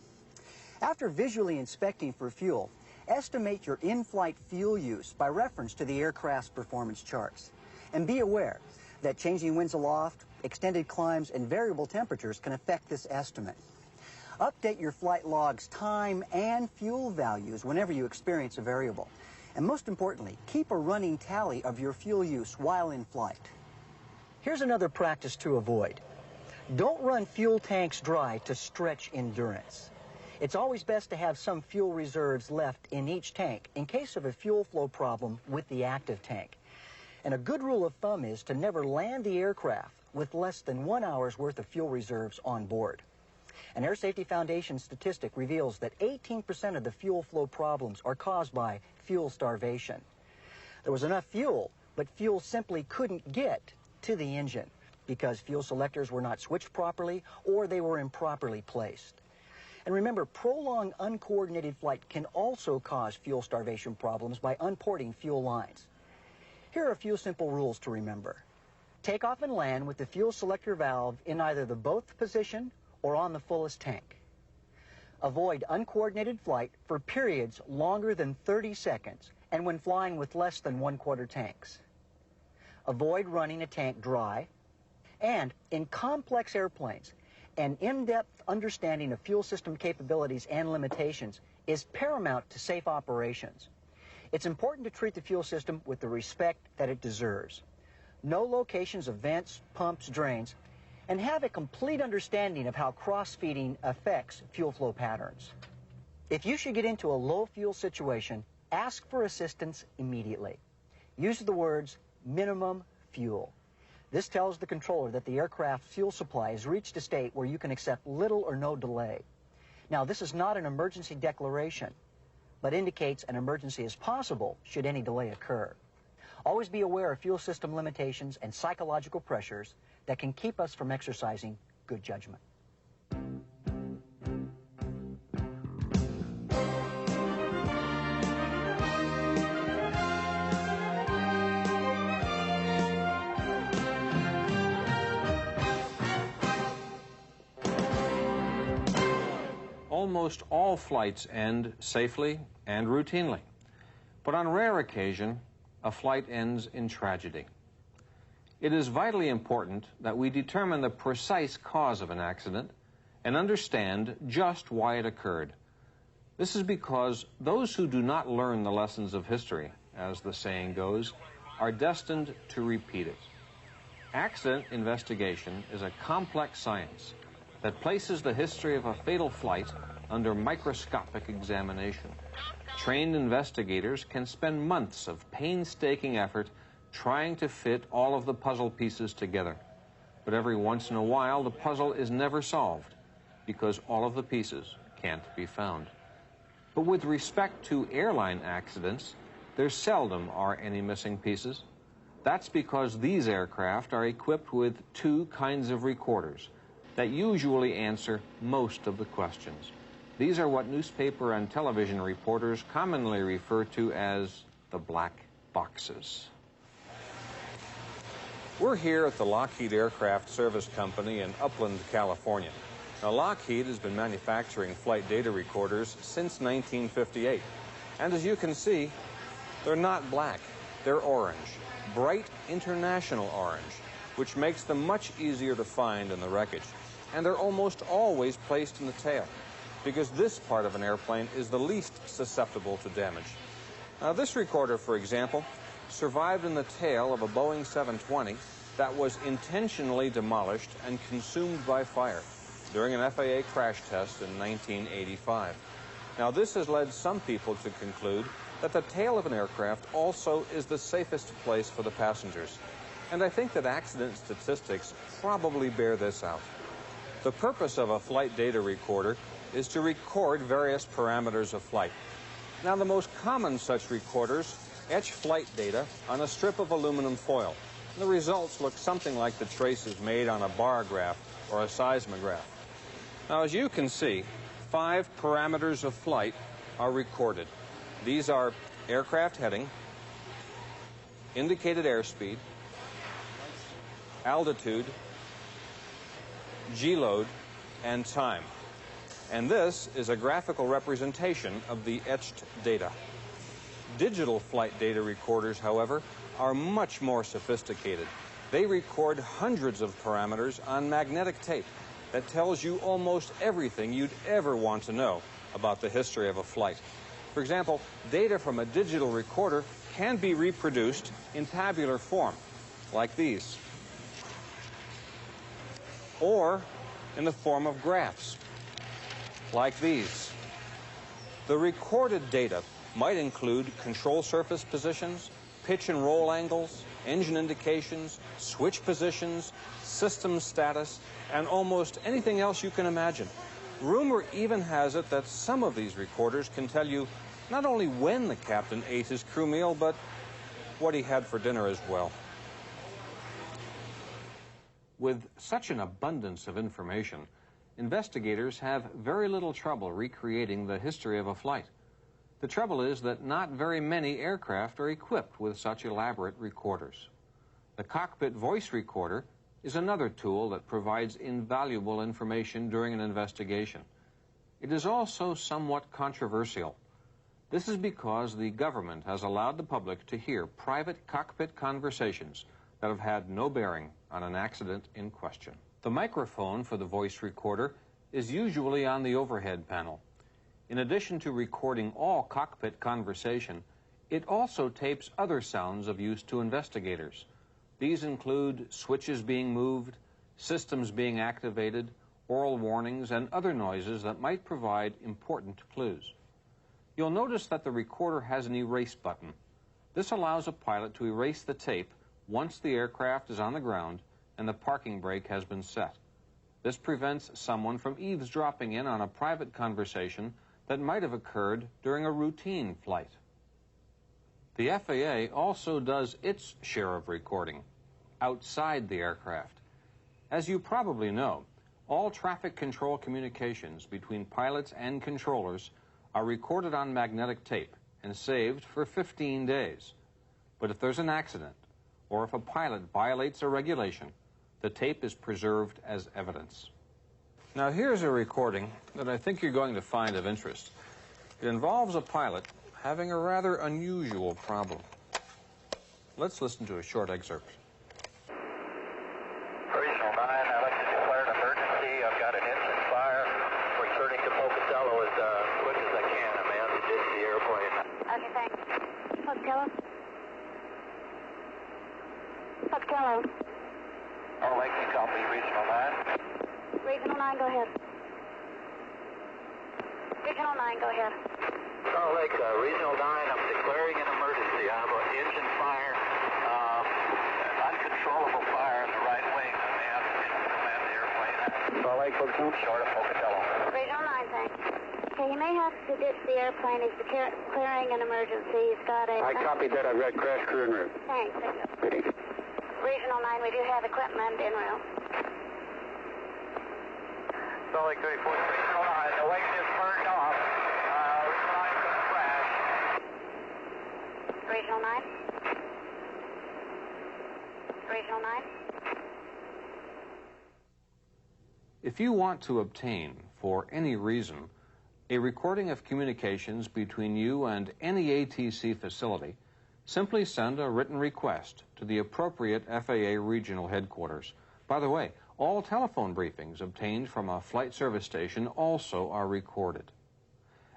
After visually inspecting for fuel, estimate your in-flight fuel use by reference to the aircraft's performance charts. And be aware that changing winds aloft, extended climbs, and variable temperatures can affect this estimate. Update your flight log's time and fuel values whenever you experience a variable. And most importantly, keep a running tally of your fuel use while in flight. Here's another practice to avoid. Don't run fuel tanks dry to stretch endurance. It's always best to have some fuel reserves left in each tank in case of a fuel flow problem with the active tank. And a good rule of thumb is to never land the aircraft with less than 1 hour's worth of fuel reserves on board. An Air Safety Foundation statistic reveals that 18% of the fuel flow problems are caused by fuel starvation. There was enough fuel, but fuel simply couldn't get to the engine because fuel selectors were not switched properly or they were improperly placed. And remember, prolonged uncoordinated flight can also cause fuel starvation problems by unporting fuel lines. Here are a few simple rules to remember. Take off and land with the fuel selector valve in either the both position or on the fullest tank. Avoid uncoordinated flight for periods longer than 30 seconds and when flying with less than 1/4 tanks. Avoid running a tank dry. And in complex airplanes, an in-depth understanding of fuel system capabilities and limitations is paramount to safe operations. It's important to treat the fuel system with the respect that it deserves. Know locations of vents, pumps, drains, and have a complete understanding of how cross-feeding affects fuel flow patterns. If you should get into a low fuel situation, ask for assistance immediately. Use the words minimum fuel. This tells the controller that the aircraft fuel supply has reached a state where you can accept little or no delay. Now, this is not an emergency declaration, but indicates an emergency is possible should any delay occur. Always be aware of fuel system limitations and psychological pressures that can keep us from exercising good judgment. Almost all flights end safely and routinely, but on rare occasion, a flight ends in tragedy. It is vitally important that we determine the precise cause of an accident and understand just why it occurred. This is because those who do not learn the lessons of history, as the saying goes, are destined to repeat it. Accident investigation is a complex science that places the history of a fatal flight under microscopic examination. Trained investigators can spend months of painstaking effort trying to fit all of the puzzle pieces together. But every once in a while, the puzzle is never solved because all of the pieces can't be found. But with respect to airline accidents, there seldom are any missing pieces. That's because these aircraft are equipped with two kinds of recorders that usually answer most of the questions. These are what newspaper and television reporters commonly refer to as the black boxes. We're here at the Lockheed Aircraft Service Company in Upland, California. Now, Lockheed has been manufacturing flight data recorders since 1958. And as you can see, they're not black, they're orange. Bright international orange, which makes them much easier to find in the wreckage. And they're almost always placed in the tail, because this part of an airplane is the least susceptible to damage. Now, this recorder, for example, survived in the tail of a Boeing 720 that was intentionally demolished and consumed by fire during an FAA crash test in 1985. Now, this has led some people to conclude that the tail of an aircraft also is the safest place for the passengers. And I think that accident statistics probably bear this out. The purpose of a flight data recorder is to record various parameters of flight. Now, the most common such recorders etch flight data on a strip of aluminum foil. The results look something like the traces made on a bar graph or a seismograph. Now, as you can see, 5 parameters of flight are recorded. These are aircraft heading, indicated airspeed, altitude, G-load, and time. And this is a graphical representation of the etched data. Digital flight data recorders, however, are much more sophisticated. They record hundreds of parameters on magnetic tape that tells you almost everything you'd ever want to know about the history of a flight. For example, data from a digital recorder can be reproduced in tabular form, like these, or in the form of graphs, like these. The recorded data might include control surface positions, pitch and roll angles, engine indications, switch positions, system status, and almost anything else you can imagine. Rumor even has it that some of these recorders can tell you not only when the captain ate his crew meal, but what he had for dinner as well. With such an abundance of information, investigators have very little trouble recreating the history of a flight. The trouble is that not very many aircraft are equipped with such elaborate recorders. The cockpit voice recorder is another tool that provides invaluable information during an investigation. It is also somewhat controversial. This is because the government has allowed the public to hear private cockpit conversations that have had no bearing on an accident in question. The microphone for the voice recorder is usually on the overhead panel. In addition to recording all cockpit conversation, it also tapes other sounds of use to investigators. These include switches being moved, systems being activated, oral warnings, and other noises that might provide important clues. You'll notice that the recorder has an erase button. This allows a pilot to erase the tape once the aircraft is on the ground and the parking brake has been set. This prevents someone from eavesdropping in on a private conversation that might have occurred during a routine flight. The FAA also does its share of recording outside the aircraft. As you probably know, all traffic control communications between pilots and controllers are recorded on magnetic tape and saved for 15 days. But if there's an accident, or if a pilot violates a regulation, the tape is preserved as evidence. Now, here's a recording that I think you're going to find of interest. It involves a pilot having a rather unusual problem. Let's listen to a short excerpt. Salt Lake, you copy Regional 9. Regional 9, go ahead. Regional 9, go ahead. Salt Lake, Regional 9, I'm declaring an emergency. I have an engine fire, uncontrollable fire in the right wing. I may have to command the airplane. Salt Lake, Pocatello. Short of Pocatello. Regional 9, thanks. Okay, you may have to ditch the airplane. He's declaring an emergency. He's got a... I copied that. I've got crash crew en route. Thanks. Regional 9, we do have equipment en route. Salt Lake 34, Regional 9, the wing is burned off. Regional 9 is going to crash. Regional 9? Regional 9? If you want to obtain, for any reason, a recording of communications between you and any ATC facility, simply send a written request to the appropriate FAA regional headquarters. By the way, all telephone briefings obtained from a flight service station also are recorded.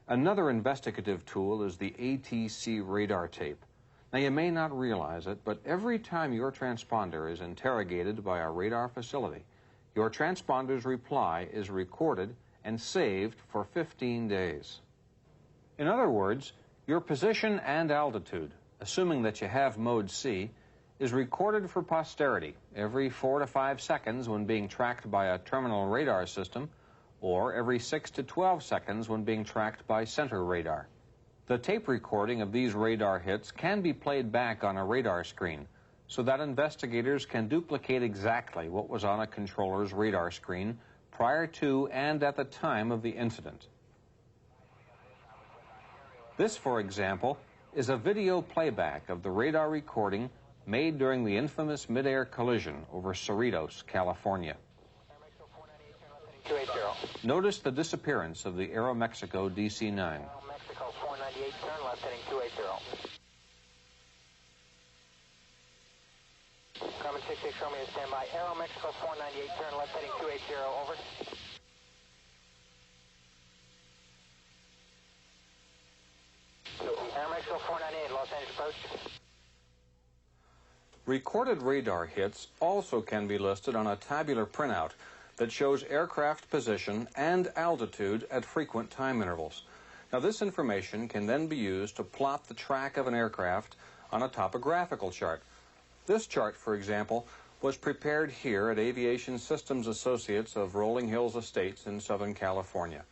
Another investigative tool is the ATC radar tape. Now, you may not realize it, but every time your transponder is interrogated by a radar facility, your transponder's reply is recorded and saved for 15 days. In other words, your position and altitude, assuming that you have Mode C, is recorded for posterity every 4 to 5 seconds when being tracked by a terminal radar system, or every 6 to 12 seconds when being tracked by center radar. The tape recording of these radar hits can be played back on a radar screen, so that investigators can duplicate exactly what was on a controller's radar screen prior to and at the time of the incident. This, for example, is a video playback of the radar recording made during the infamous mid-air collision over Cerritos, California. Notice the disappearance of the Aeromexico DC-9. Mexico 498, turn left heading 280. Grumman 66, show me to stand by. Aeromexico 498, turn left heading 280, over. Aeromexico 498, Los Angeles approach. Recorded radar hits also can be listed on a tabular printout that shows aircraft position and altitude at frequent time intervals. Now, this information can then be used to plot the track of an aircraft on a topographical chart. This chart, for example, was prepared here at Aviation Systems Associates of Rolling Hills Estates in Southern California.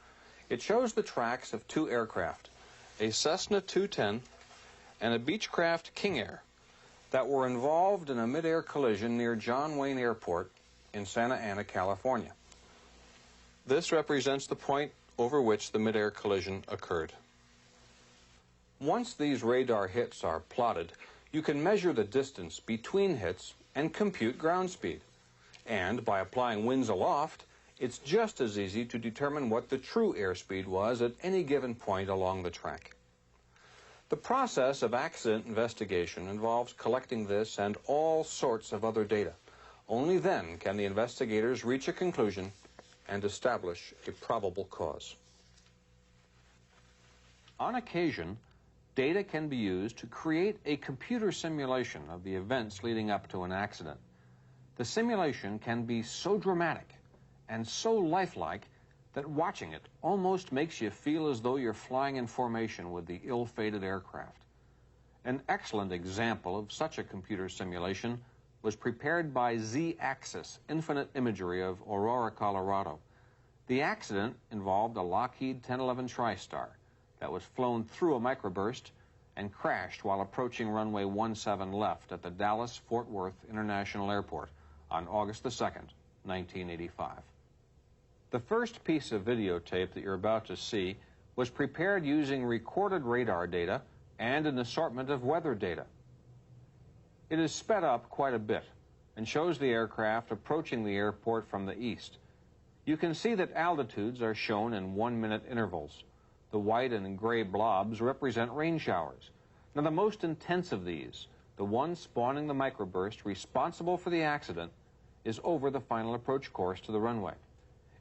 It shows the tracks of 2 aircraft, a Cessna 210 and a Beechcraft King Air, that were involved in a mid-air collision near John Wayne Airport in Santa Ana, California. This represents the point over which the mid-air collision occurred. Once these radar hits are plotted, you can measure the distance between hits and compute ground speed. And by applying winds aloft, it's just as easy to determine what the true airspeed was at any given point along the track. The process of accident investigation involves collecting this and all sorts of other data. Only then can the investigators reach a conclusion and establish a probable cause. On occasion, data can be used to create a computer simulation of the events leading up to an accident. The simulation can be so dramatic and so lifelike that watching it almost makes you feel as though you're flying in formation with the ill-fated aircraft. An excellent example of such a computer simulation was prepared by Z-Axis Infinite Imagery of Aurora, Colorado. The accident involved a Lockheed 1011 TriStar that was flown through a microburst and crashed while approaching runway 17 left at the Dallas-Fort Worth International Airport on August the 2nd, 1985. The first piece of videotape that you're about to see was prepared using recorded radar data and an assortment of weather data. It is sped up quite a bit and shows the aircraft approaching the airport from the east. You can see that altitudes are shown in 1-minute intervals. The white and gray blobs represent rain showers. Now, the most intense of these, the one spawning the microburst responsible for the accident, is over the final approach course to the runway.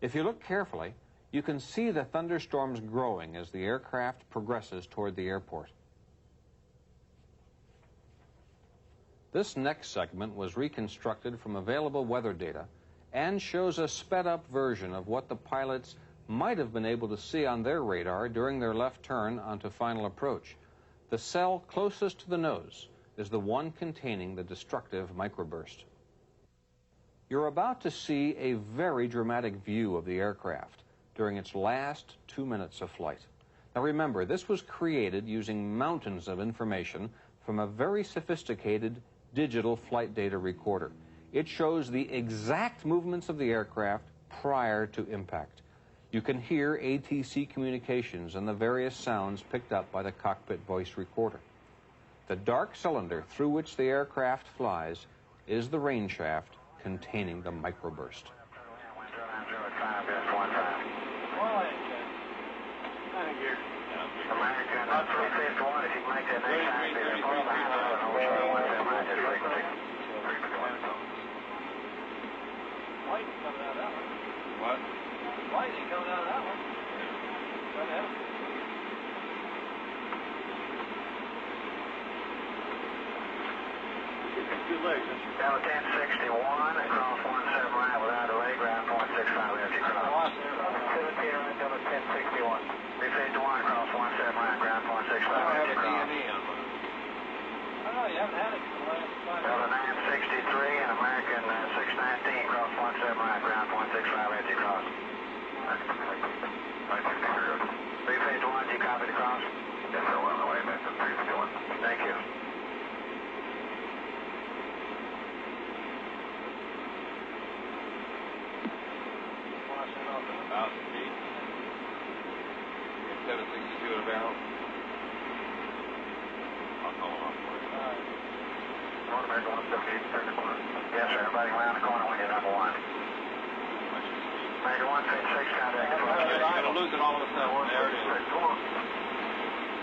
If you look carefully, you can see the thunderstorms growing as the aircraft progresses toward the airport. This next segment was reconstructed from available weather data and shows a sped-up version of what the pilots might have been able to see on their radar during their left turn onto final approach. The cell closest to the nose is the one containing the destructive microburst. You're about to see a very dramatic view of the aircraft during its last 2 minutes of flight. Now remember, this was created using mountains of information from a very sophisticated digital flight data recorder. It shows the exact movements of the aircraft prior to impact. You can hear ATC communications and the various sounds picked up by the cockpit voice recorder. The dark cylinder through which the aircraft flies is the rain shaft containing the microburst. American 351, if you can make that next time, they're supposed to have an over 179 frequency. Light coming out of that one. What? Light ain't coming out of that one. Go ahead. Two legs. Delta 1061, across 17 right without delay, ground 0.65 empty cross. 17 right, Delta 1061. 351, across 17 right, ground 0.65 empty cross. I know, you haven't had it for the last 5 Delta 963 and American 619, cross 17 right, ground 0.65 empty cross. 351, do you copy the cross? Yes, sir, well, on the way back to 351. Thank you. About speed. 762 at a barrel. I'll call him off for you. North America 178, turn the corner. Yes, sir. Everybody around the corner when you're number one. America 156, contact the front. I'm going to lose it all of a sudden. There it is.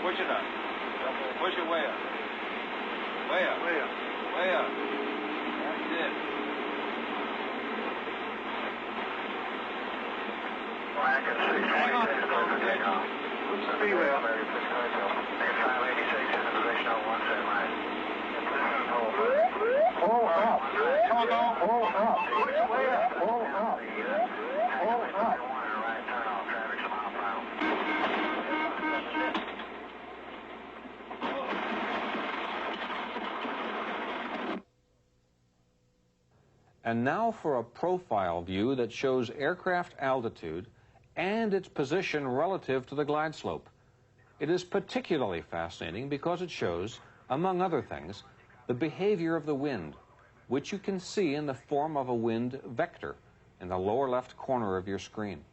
Push it up. Push it way up. Way up. Way up. Way up. That's it. American 626, close for takeoff. What's the speed way up? American 626, 586 in the position of 17 right. Hold up. Hold on. Hold up. Push it way up. Hold up. Hold up. Right turn off. Traffic's a mile per hour. And now for a profile view that shows aircraft altitude and its position relative to the glide slope. It is particularly fascinating because it shows, among other things, the behavior of the wind, which you can see in the form of a wind vector in the lower left corner of your screen.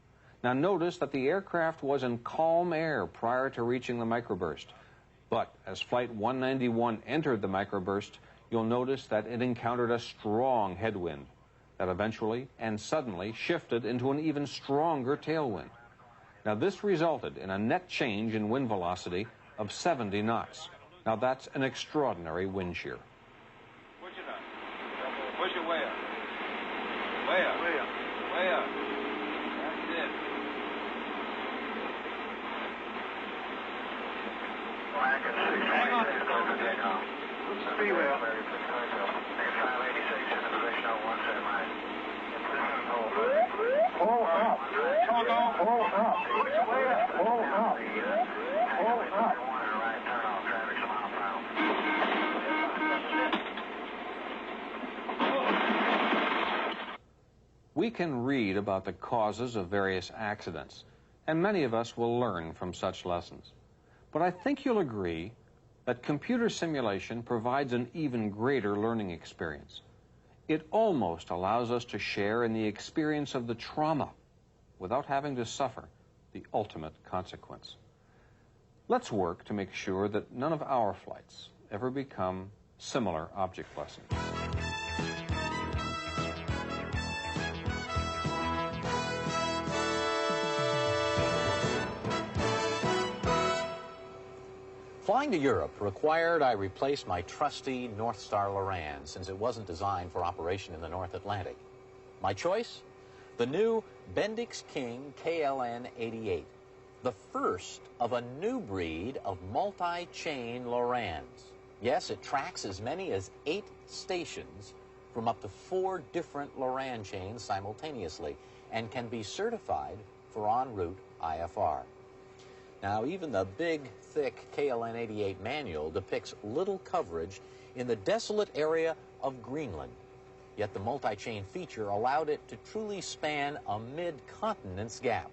Now notice that the aircraft was in calm air prior to reaching the microburst, but as Flight 191 entered the microburst, you'll notice that it encountered a strong headwind that eventually and suddenly shifted into an even stronger tailwind. Now this resulted in a net change in wind velocity of 70 knots. Now that's an extraordinary wind shear. Push it up. Push it way up. Way up. Way up. Way up. That's it. American 626, close for takeoff. What's the speed way up? 586 in the position of 17 right. Hold up. Hold on. Hold up. Push it way up. Hold up. Hold up. Right turn off. Traffic's a mile per hour. We can read about the causes of various accidents, and many of us will learn from such lessons. But I think you'll agree that computer simulation provides an even greater learning experience. It almost allows us to share in the experience of the trauma without having to suffer the ultimate consequence. Let's work to make sure that none of our flights ever become similar object lessons. Flying to Europe required I replace my trusty North Star Loran since it wasn't designed for operation in the North Atlantic. My choice? The new Bendix King KLN-88, the first of a new breed of multi-chain Lorans. Yes, it tracks as many as 8 stations from up to 4 different Loran chains simultaneously and can be certified for en route IFR. Now, even the big, thick KLN-88 manual depicts little coverage in the desolate area of Greenland. Yet the multi-chain feature allowed it to truly span a mid-continent's gap.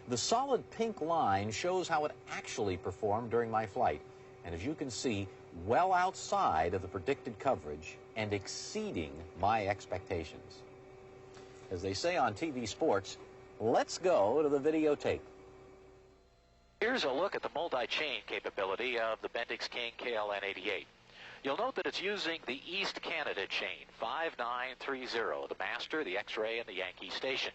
The solid pink line shows how it actually performed during my flight, and as you can see, well outside of the predicted coverage and exceeding my expectations. As they say on TV sports, let's go to the videotape. Here's a look at the multi-chain capability of the Bendix King KLN-88. You'll note that it's using the East Canada chain, 5930, the master, the X-ray, and the Yankee station.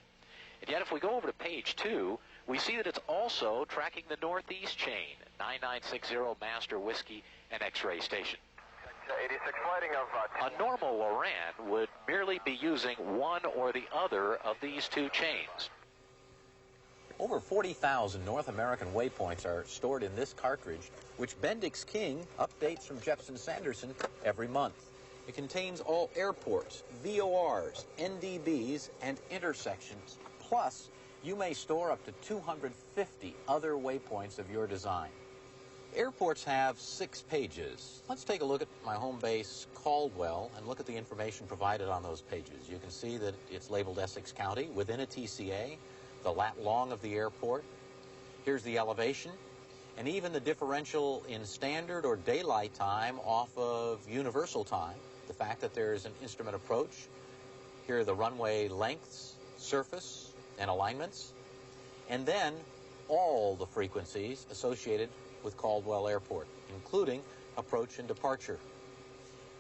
And yet if we go over to page 2, we see that it's also tracking the Northeast chain, 9960 master, whiskey, and X-ray station. 86 flighting of... A normal Loran would merely be using one or the other of these 2 chains. Over 40,000 North American waypoints are stored in this cartridge, which Bendix King updates from Jepson Sanderson every month. It contains all airports, VORs, NDBs, and intersections. Plus, you may store up to 250 other waypoints of your design. Airports have 6 pages. Let's take a look at my home base, Caldwell, and look at the information provided on those pages. You can see that it's labeled Essex County within a TCA, the lat long of the airport. Here's the elevation, and even the differential in standard or daylight time off of universal time, the fact that there's an instrument approach. Here are the runway lengths, surface, and alignments, and then all the frequencies associated with Caldwell Airport, including approach and departure.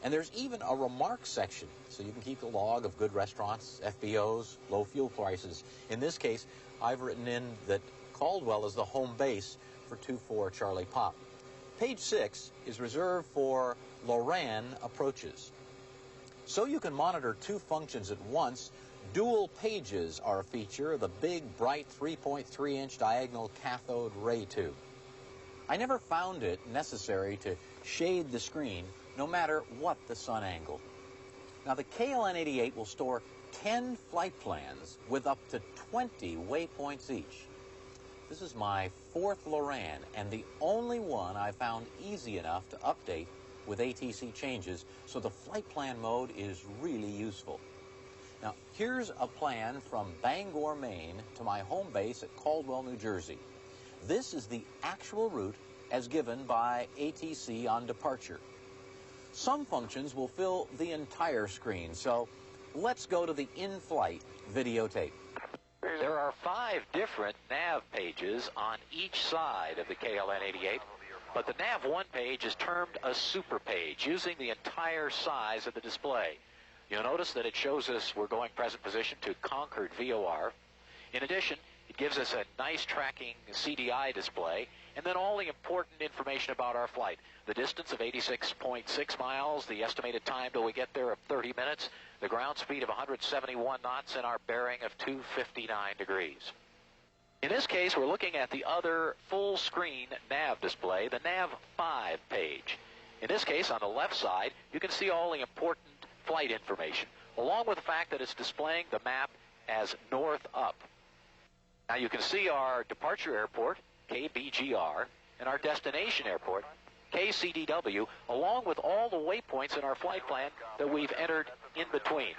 And there's even a remarks section, so you can keep a log of good restaurants, FBOs, low fuel prices. In this case, I've written in that Caldwell is the home base for 24 Charlie Pop. Page 6 is reserved for Loran approaches. So you can monitor 2 functions at once. Dual pages are a feature of the big, bright 3.3-inch diagonal cathode ray tube. I never found it necessary to shade the screen, no matter what the sun angle. Now, the KLN-88 will store 10 flight plans with up to 20 waypoints each. This is my 4th Loran, and the only one I found easy enough to update with ATC changes, so the flight plan mode is really useful. Now, here's a plan from Bangor, Maine to my home base at Caldwell, New Jersey. This is the actual route as given by ATC on departure. Some functions will fill the entire screen, so let's go to the in-flight videotape. There are 5 different nav pages on each side of the KLN-88, but the nav1 page is termed a super page, using the entire size of the display. You'll notice that it shows us we're going present position to Concord VOR. In addition, it gives us a nice tracking CDI display, and then all the important information about our flight. The distance of 86.6 miles, the estimated time till we get there of 30 minutes, the ground speed of 171 knots, and our bearing of 259 degrees. In this case, we're looking at the other full-screen nav display, the nav5 page. In this case, on the left side, you can see all the important flight information, along with the fact that it's displaying the map as north up. Now you can see our departure airport, KBGR, and our destination airport, KCDW, along with all the waypoints in our flight plan that we've entered in between.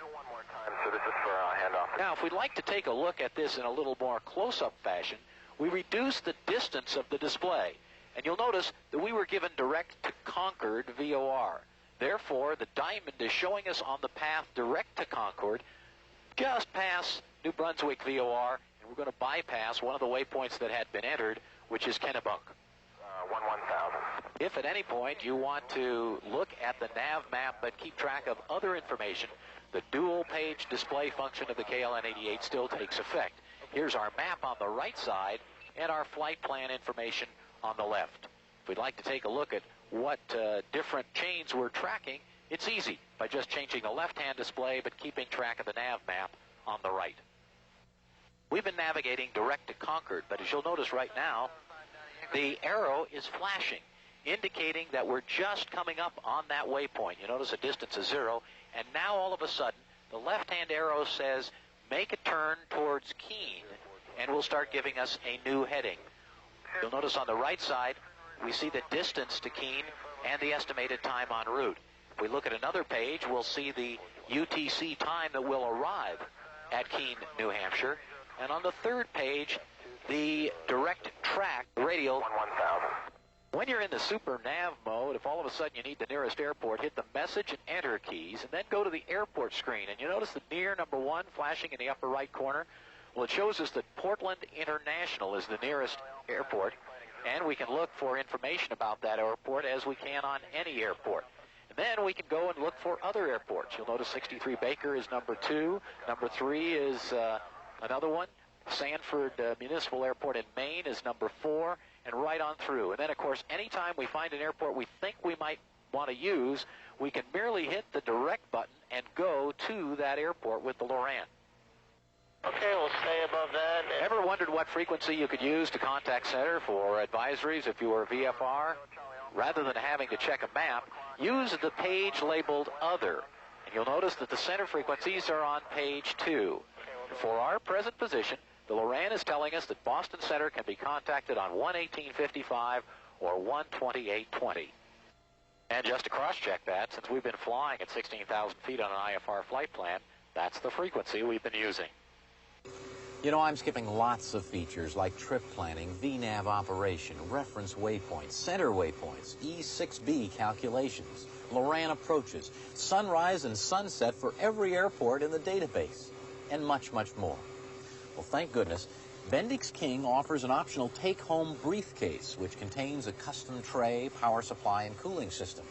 So this is for handoff. Now, if we'd like to take a look at this in a little more close-up fashion, we reduce the distance of the display. And you'll notice that we were given direct to Concord VOR. Therefore, the diamond is showing us on the path direct to Concord, just past New Brunswick VOR, and we're going to bypass one of the waypoints that had been entered, which is Kennebunk. 1000. If at any point you want to look at the nav map but keep track of other information, the dual page display function of the KLN-88 still takes effect. Here's our map on the right side and our flight plan information on the left. If we'd like to take a look at what different chains we're tracking, it's easy by just changing the left-hand display but keeping track of the nav map on the right. We've been navigating direct to Concord, but as you'll notice right now, the arrow is flashing, indicating that we're just coming up on that waypoint. You notice the distance is 0, and now all of a sudden, the left-hand arrow says, make a turn towards Keene, and will start giving us a new heading. You'll notice on the right side, we see the distance to Keene and the estimated time en route. If we look at another page, we'll see the UTC time that will arrive at Keene, New Hampshire. And on the third page, the direct track radial 1000. When you're in the super nav mode, if all of a sudden you need the nearest airport, hit the message and enter keys, and then go to the airport screen. And you notice the near number 1 flashing in the upper right corner? Well, it shows us that Portland International is the nearest airport, and we can look for information about that airport as we can on any airport. And then we can go and look for other airports. You'll notice 63 Baker is number 2. Number 3 is another one. Sanford Municipal Airport in Maine is number 4, and right on through. And then, of course, anytime we find an airport we think we might want to use, we can merely hit the direct button and go to that airport with the Loran. Okay, we'll stay above that. Ever wondered what frequency you could use to contact center for advisories if you were a VFR? Rather than having to check a map, use the page labeled Other. And you'll notice that the center frequencies are on page 2. For our present position, the Loran is telling us that Boston Center can be contacted on 11855 or 12820. And just to cross-check that, since we've been flying at 16,000 feet on an IFR flight plan, that's the frequency we've been using. You know, I'm skipping lots of features like trip planning, VNAV operation, reference waypoints, center waypoints, E6B calculations, Loran approaches, sunrise and sunset for every airport in the database, and much, much more. Well, thank goodness, Bendix King offers an optional take-home briefcase, which contains a custom tray, power supply, and cooling system.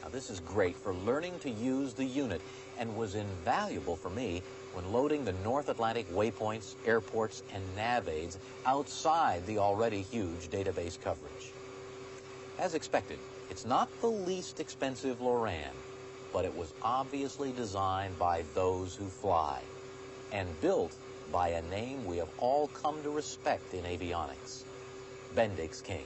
Now, this is great for learning to use the unit and was invaluable for me when loading the North Atlantic waypoints, airports, and nav aids outside the already huge database coverage. As expected, it's not the least expensive Loran, but it was obviously designed by those who fly and built by a name we have all come to respect in avionics, Bendix King.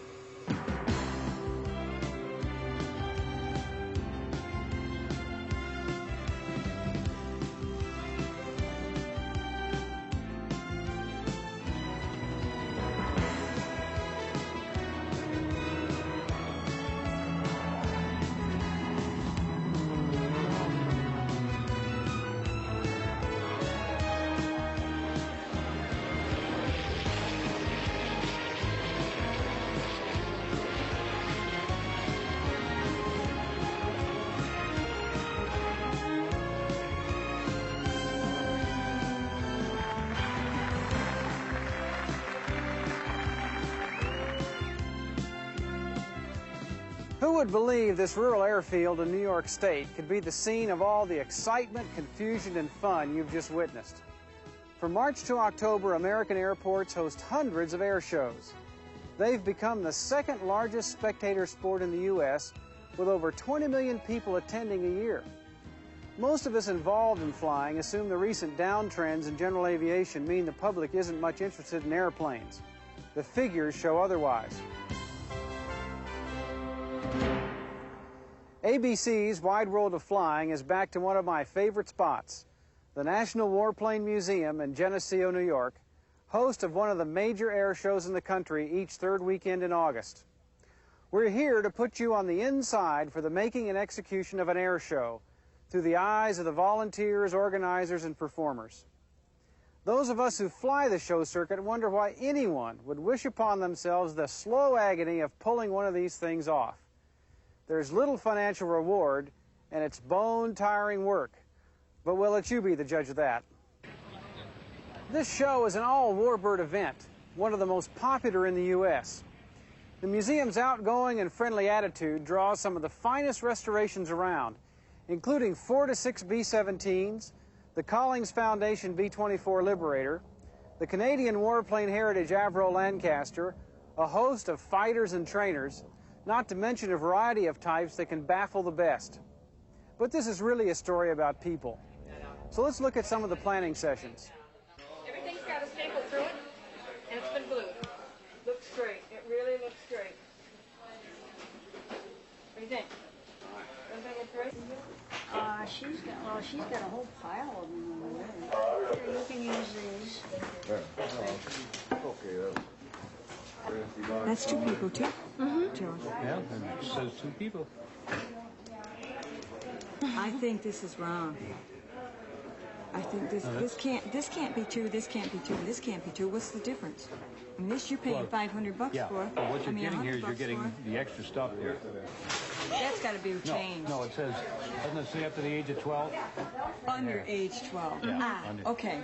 Who would believe this rural airfield in New York State could be the scene of all the excitement, confusion, and fun you've just witnessed? From March to October, American airports host hundreds of air shows. They've become the second largest spectator sport in the U.S., with over 20 million people attending a year. Most of us involved in flying assume the recent downtrends in general aviation mean the public isn't much interested in airplanes. The figures show otherwise. ABC's Wide World of Flying is back to one of my favorite spots, the National Warplane Museum in Geneseo, New York, host of one of the major air shows in the country each third weekend in August. We're here to put you on the inside for the making and execution of an air show through the eyes of the volunteers, organizers, and performers. Those of us who fly the show circuit wonder why anyone would wish upon themselves the slow agony of pulling one of these things off. There's little financial reward, and it's bone-tiring work, but we'll let you be the judge of that. This show is an all-warbird event, one of the most popular in the U.S. The museum's outgoing and friendly attitude draws some of the finest restorations around, including 4 to 6 B-17s, the Collings Foundation B-24 Liberator, the Canadian Warplane Heritage Avro Lancaster, a host of fighters and trainers, not to mention a variety of types that can baffle the best. But this is really a story about people. So let's look at some of the planning sessions. Everything's got a staple through it, and it's been glued. Looks great. It really looks great. think? She's got a whole pile of them over there. Here, you can use these. That's 2 people, too. George. Yeah, it says 2 people. I think this is wrong. I think this can't be 2, this can't be 2, and this can't be 2. What's the difference? I mean, this you're paying $500 for. But what you're getting here is you're getting the extra stuff here. That's got to be changed. No, it says, doesn't it say up to the age of 12? Under age 12. Yeah. Okay.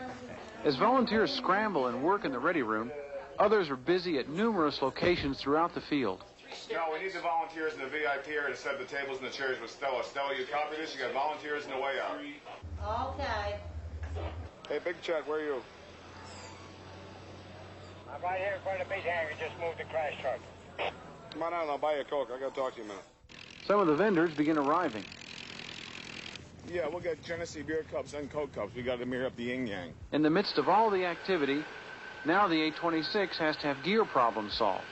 As volunteers scramble and work in the ready room, others are busy at numerous locations throughout the field. No, we need the volunteers in the VIP area to set the tables and the chairs with Stella. Stella, you copy this? You got volunteers in the way out. Okay. Hey, Big Chet, where are you? I'm right here in front of the big hangar. Just moved the crash truck. Come on out, I'll buy you a Coke. I got to talk to you a minute. Some of the vendors begin arriving. Yeah, we'll get Genesee beer cups and Coke cups. We got to mirror up the yin-yang. In the midst of all the activity, now the 826 has to have gear problems solved.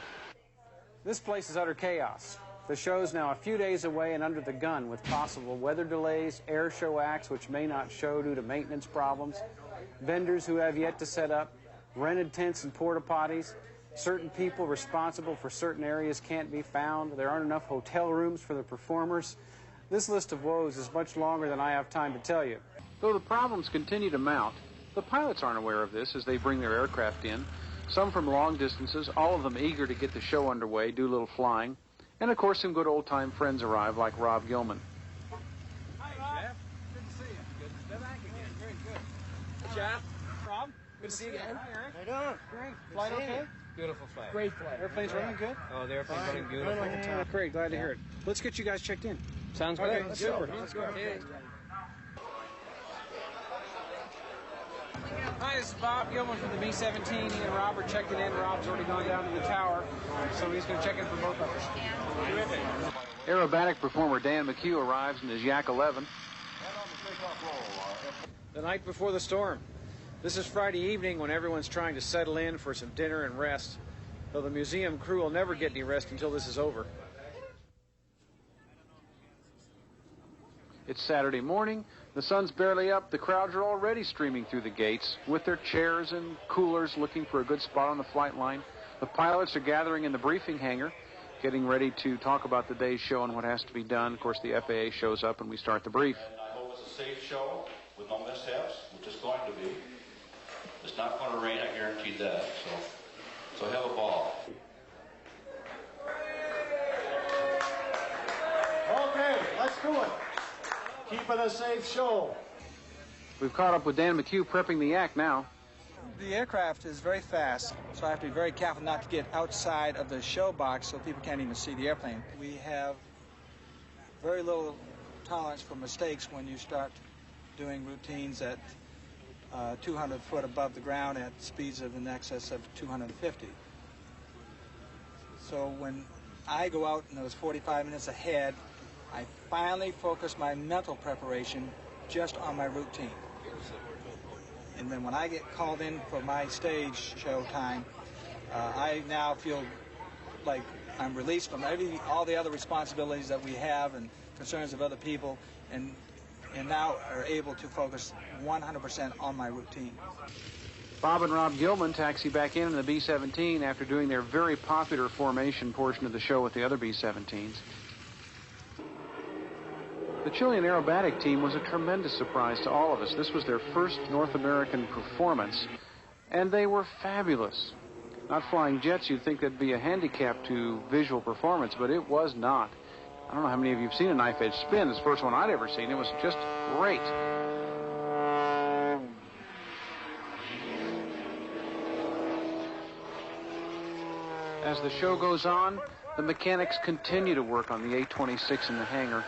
This place is utter chaos. The show's now a few days away and under the gun with possible weather delays, air show acts which may not show due to maintenance problems, vendors who have yet to set up, rented tents and porta potties. Certain people responsible for certain areas can't be found. There aren't enough hotel rooms for the performers. This list of woes is much longer than I have time to tell you. Though the problems continue to mount, the pilots aren't aware of this as they bring their aircraft in, some from long distances, all of them eager to get the show underway, do a little flying. And, of course, some good old-time friends arrive, like Rob Gilman. Hi, Jeff. Good to see you. Good to be back again. Very good. Jeff. Rob. Good to see you again. Hi, Eric. How you doing? Great. Flight okay? Beautiful flight. Great flight. Airplane's running good? Oh, the airplane's running beautiful. Great. Glad to hear it. Let's get you guys checked in. Sounds Okay, great. super. Let's go. Hi, this is Bob Gilman from the B-17. He and Rob are checking in. Rob's already gone down to the tower, so he's going to check in for both of us. Terrific. Aerobatic performer Dan McHugh arrives in his Yak 11. The night before the storm. This is Friday evening when everyone's trying to settle in for some dinner and rest, though the museum crew will never get any rest until this is over. It's Saturday morning. The sun's barely up. The crowds are already streaming through the gates with their chairs and coolers looking for a good spot on the flight line. The pilots are gathering in the briefing hangar, getting ready to talk about the day's show and what has to be done. Of course, the FAA shows up and we start the brief. And I hope it's a safe show with no mishaps, which is going to be. It's not going to rain, I guarantee that. So have a ball. Okay, let's do it. Keep it a safe show. We've caught up with Dan McHugh prepping the Yak now. The aircraft is very fast, so I have to be very careful not to get outside of the show box so people can't even see the airplane. We have very little tolerance for mistakes when you start doing routines at 200 foot above the ground at speeds of in excess of 250. So when I go out and those 45 minutes ahead, I finally focus my mental preparation just on my routine. And then when I get called in for my stage show time, I now feel like I'm released from all the other responsibilities that we have and concerns of other people, and now are able to focus 100% on my routine. Bob and Rob Gilman taxi back in the B-17 after doing their very popular formation portion of the show with the other B-17s. The Chilean aerobatic team was a tremendous surprise to all of us. This was their first North American performance, and they were fabulous. Not flying jets, you'd think that'd be a handicap to visual performance, but it was not. I don't know how many of you have seen a knife-edge spin. This is the first one I'd ever seen. It was just great. As the show goes on, the mechanics continue to work on the 826 in the hangar,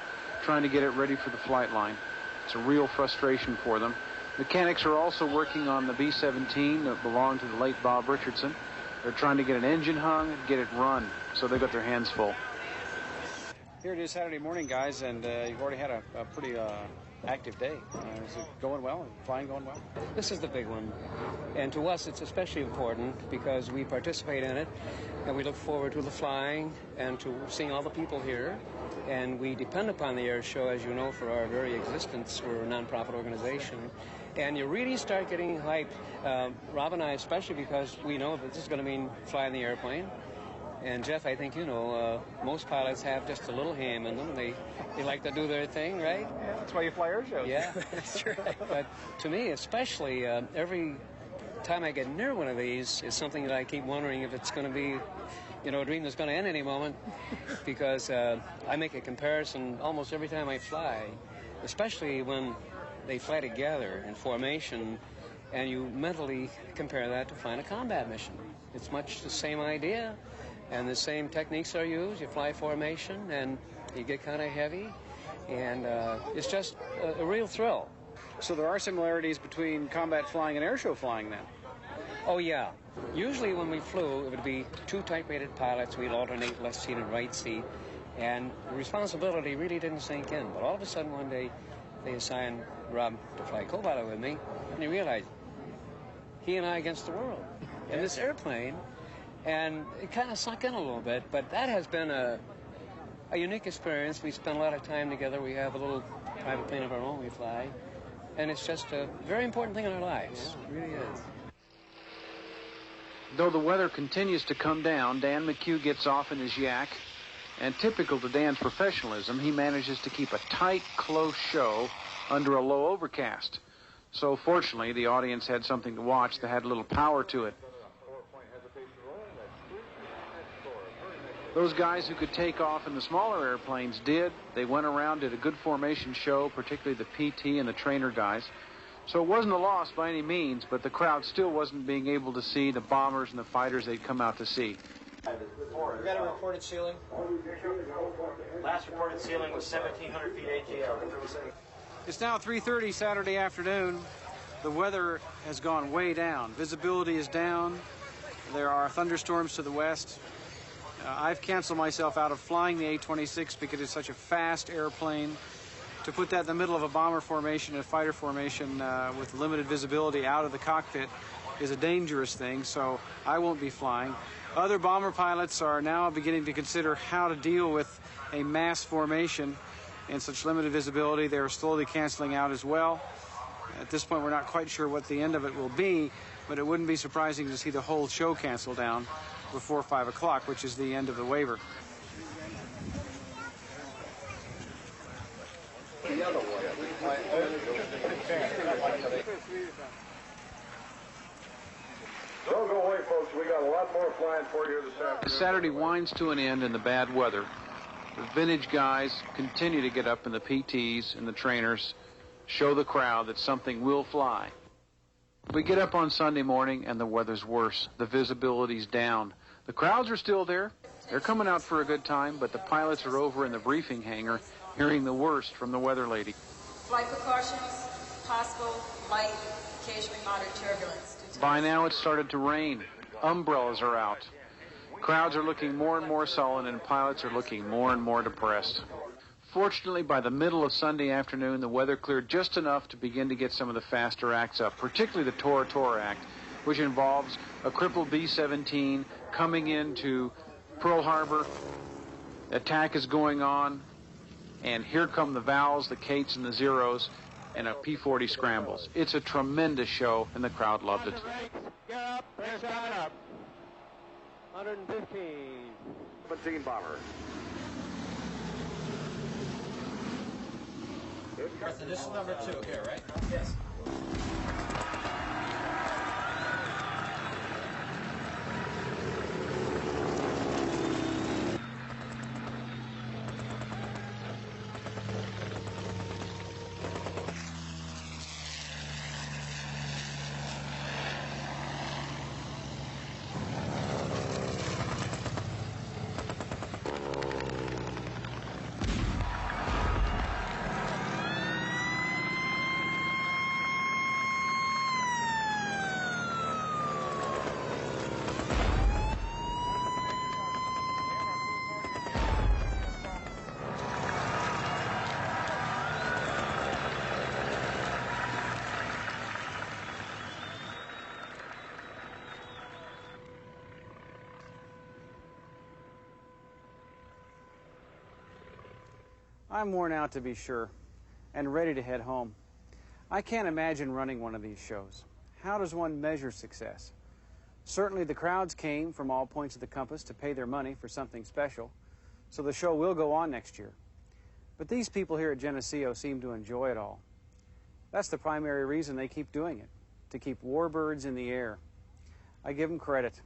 trying to get it ready for the flight line. It's a real frustration for them. Mechanics are also working on the B-17 that belonged to the late Bob Richardson. They're trying to get an engine hung and get it run, so they've got their hands full. Here it is Saturday morning, guys, and you've already had a pretty active day. Is it going well? Flying going well? This is the big one. And to us, it's especially important because we participate in it, and we look forward to the flying and to seeing all the people here. And we depend upon the air show, as you know, for our very existence. We're a nonprofit organization. And you really start getting hyped, Rob and I especially, because we know that this is going to mean flying the airplane. And Jeff, I think you know, most pilots have just a little ham in them. They like to do their thing, right? Yeah, that's why you fly air shows. Yeah, that's right. But to me, especially, every time I get near one of these is something that I keep wondering if it's going to be, you know, a dream that's going to end any moment. Because I make a comparison almost every time I fly, especially when they fly together in formation, and you mentally compare that to flying a combat mission. It's much the same idea. And the same techniques are used. You fly formation, and you get kind of heavy, and it's just a real thrill. So there are similarities between combat flying and airshow flying, then? Oh, yeah. Usually when we flew, it would be two type-rated pilots. We'd alternate left seat and right seat, and the responsibility really didn't sink in. But all of a sudden, one day, they assigned Rob to fly co-pilot with me, and he realized he and I against the world in this airplane. And it kind of sunk in a little bit, but that has been a unique experience. We spend a lot of time together. We have a little private plane of our own we fly, and it's just a very important thing in our lives. It really is. Though the weather continues to come down, Dan McHugh gets off in his yak, and typical to Dan's professionalism, he manages to keep a tight, close show under a low overcast. So fortunately, the audience had something to watch that had a little power to it. Those guys who could take off in the smaller airplanes did. They went around, did a good formation show, particularly the PT and the trainer guys. So it wasn't a loss by any means, but the crowd still wasn't being able to see the bombers and the fighters they'd come out to see. We got a reported ceiling. Last reported ceiling was 1,700 feet ATL. It's now 3:30 Saturday afternoon. The weather has gone way down. Visibility is down. There are thunderstorms to the west. I've canceled myself out of flying the A-26 because it's such a fast airplane. To put that in the middle of a bomber formation and a fighter formation with limited visibility out of the cockpit is a dangerous thing, so I won't be flying. Other bomber pilots are now beginning to consider how to deal with a mass formation and such limited visibility. They're slowly canceling out as well. At this point, we're not quite sure what the end of it will be, but it wouldn't be surprising to see the whole show cancel down before 5 o'clock, which is the end of the waiver. Don't go away, folks. We got a lot more flying for you this afternoon. Saturday winds to an end in the bad weather. The vintage guys continue to get up in the PTs and the trainers, show the crowd that something will fly. We get up on Sunday morning and the weather's worse. The visibility's down. The crowds are still there. They're coming out for a good time, but the pilots are over in the briefing hangar hearing the worst from the weather lady. Flight precautions, possible light, occasionally moderate turbulence. By now it's started to rain. Umbrellas are out. Crowds are looking more and more sullen, and pilots are looking more and more depressed. Fortunately, by the middle of Sunday afternoon, the weather cleared just enough to begin to get some of the faster acts up, particularly the Tora Tora act, which involves a crippled B-17 coming into Pearl Harbor. Attack is going on, and here come the Vals, the Kates, and the Zeros, and a P-40 scrambles. It's a tremendous show, and the crowd loved it. Get up, they're coming up. 115. 17 bomber. This is number 2 here, right? Yes. I'm worn out to be sure, and ready to head home. I can't imagine running one of these shows. How does one measure success? Certainly the crowds came from all points of the compass to pay their money for something special, so the show will go on next year. But these people here at Geneseo seem to enjoy it all. That's the primary reason they keep doing it, to keep warbirds in the air. I give them credit,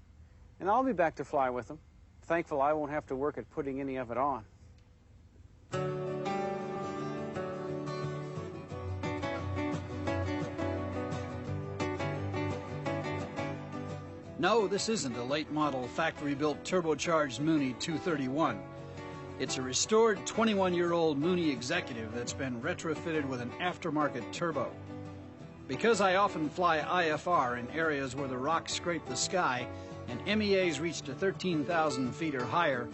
and I'll be back to fly with them. Thankful I won't have to work at putting any of it on. No, this isn't a late model factory-built turbocharged Mooney 231. It's a restored 21-year-old Mooney Executive that's been retrofitted with an aftermarket turbo. Because I often fly IFR in areas where the rocks scrape the sky and MEAs reach to 13,000 feet or higher,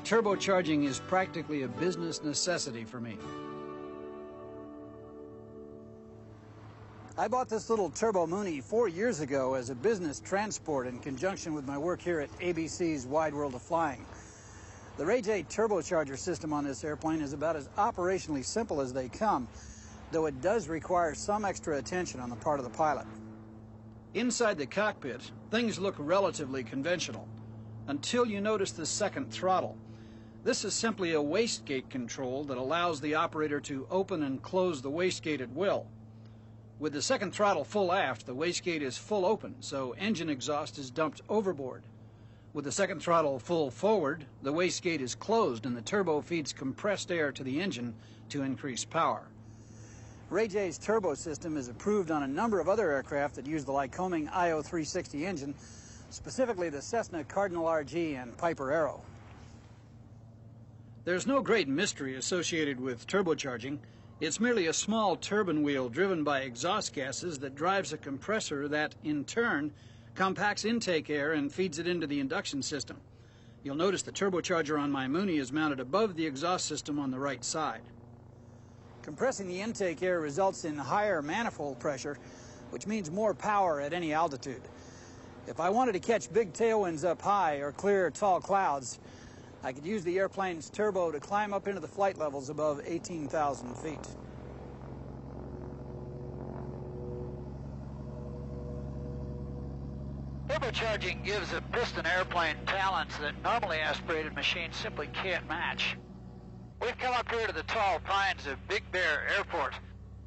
turbocharging is practically a business necessity for me. I bought this little turbo Mooney 4 years ago as a business transport in conjunction with my work here at ABC's Wide World of Flying. The Ray J turbocharger system on this airplane is about as operationally simple as they come, though it does require some extra attention on the part of the pilot. Inside the cockpit, things look relatively conventional, until you notice the second throttle. This is simply a wastegate control that allows the operator to open and close the wastegate at will. With the second throttle full aft, the wastegate is full open, so engine exhaust is dumped overboard. With the second throttle full forward, the wastegate is closed and the turbo feeds compressed air to the engine to increase power. Ray J's turbo system is approved on a number of other aircraft that use the Lycoming IO360 engine, specifically the Cessna Cardinal RG and Piper Arrow. There's no great mystery associated with turbocharging. It's merely a small turbine wheel driven by exhaust gases that drives a compressor that, in turn, compacts intake air and feeds it into the induction system. You'll notice the turbocharger on my Mooney is mounted above the exhaust system on the right side. Compressing the intake air results in higher manifold pressure, which means more power at any altitude. If I wanted to catch big tailwinds up high or clear tall clouds, I could use the airplane's turbo to climb up into the flight levels above 18,000 feet. Turbocharging gives a piston airplane talents that normally aspirated machines simply can't match. We've come up here to the tall pines of Big Bear Airport,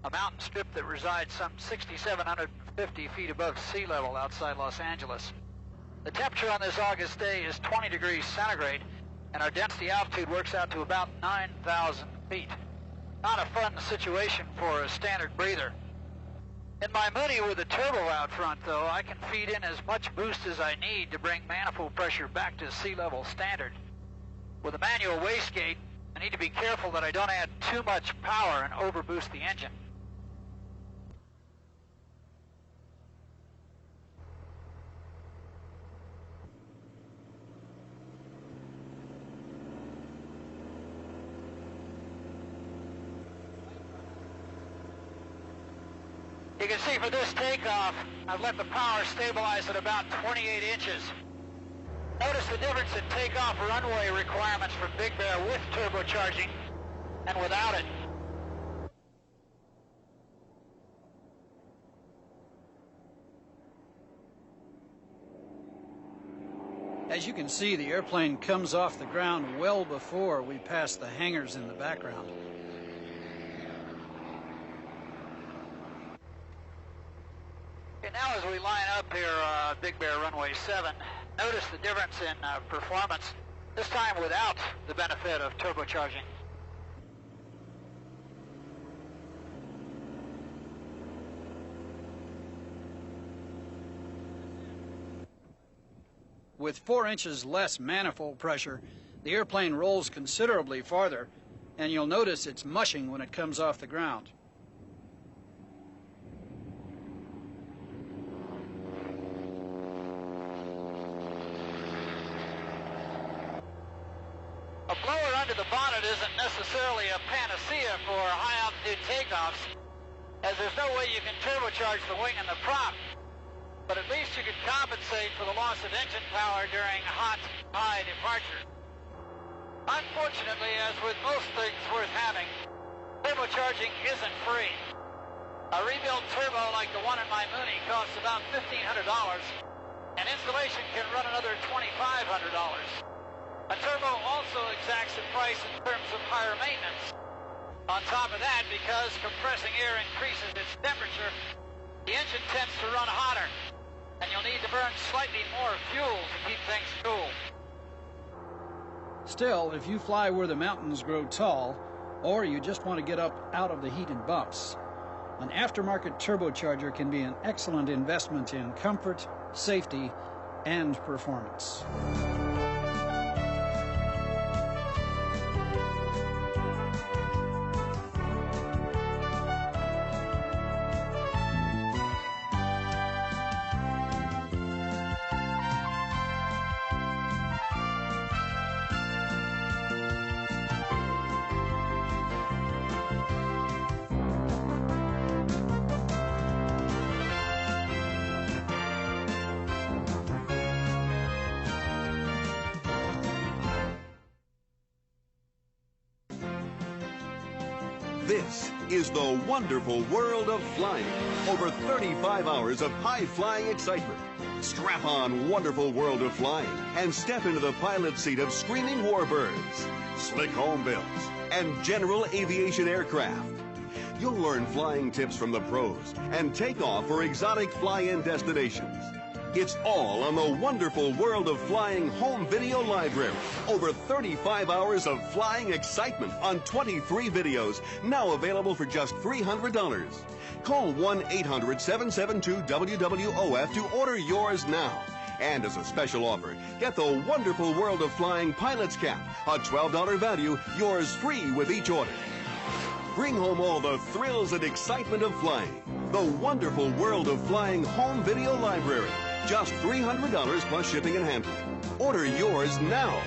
a mountain strip that resides some 6,750 feet above sea level outside Los Angeles. The temperature on this August day is 20 degrees centigrade, and our density altitude works out to about 9,000 feet. Not a fun situation for a standard breather. In my Mooney with a turbo out front, though, I can feed in as much boost as I need to bring manifold pressure back to sea level standard. With a manual wastegate, I need to be careful that I don't add too much power and overboost the engine. You can see for this takeoff, I've let the power stabilize at about 28 inches. Notice the difference in takeoff runway requirements for Big Bear with turbocharging and without it. As you can see, the airplane comes off the ground well before we pass the hangars in the background. Okay, now as we line up here, Big Bear runway 7, notice the difference in performance, this time without the benefit of turbocharging. With 4 inches less manifold pressure, the airplane rolls considerably farther, and you'll notice it's mushing when it comes off the ground. A blower under the bonnet isn't necessarily a panacea for high-altitude takeoffs, as there's no way you can turbocharge the wing and the prop, but at least you can compensate for the loss of engine power during hot, high departure. Unfortunately, as with most things worth having, turbocharging isn't free. A rebuilt turbo like the one in my Mooney costs about $1,500, and installation can run another $2,500. A turbo also exacts a price in terms of higher maintenance. On top of that, because compressing air increases its temperature, the engine tends to run hotter, and you'll need to burn slightly more fuel to keep things cool. Still, if you fly where the mountains grow tall, or you just want to get up out of the heat and bumps, an aftermarket turbocharger can be an excellent investment in comfort, safety, and performance. This is the wonderful world of flying. Over 35 hours of high-flying excitement. Strap on Wonderful World of Flying and step into the pilot seat of screaming warbirds, slick home builds, and general aviation aircraft. You'll learn flying tips from the pros and take off for exotic fly-in destinations. It's all on the Wonderful World of Flying home video library. Over 35 hours of flying excitement on 23 videos, now available for just $300. Call 1-800-772-WWOF to order yours now. And as a special offer, get the Wonderful World of Flying Pilot's Cap, a $12 value, yours free with each order. Bring home all the thrills and excitement of flying. The Wonderful World of Flying home video library. Just $300 plus shipping and handling. Order yours now.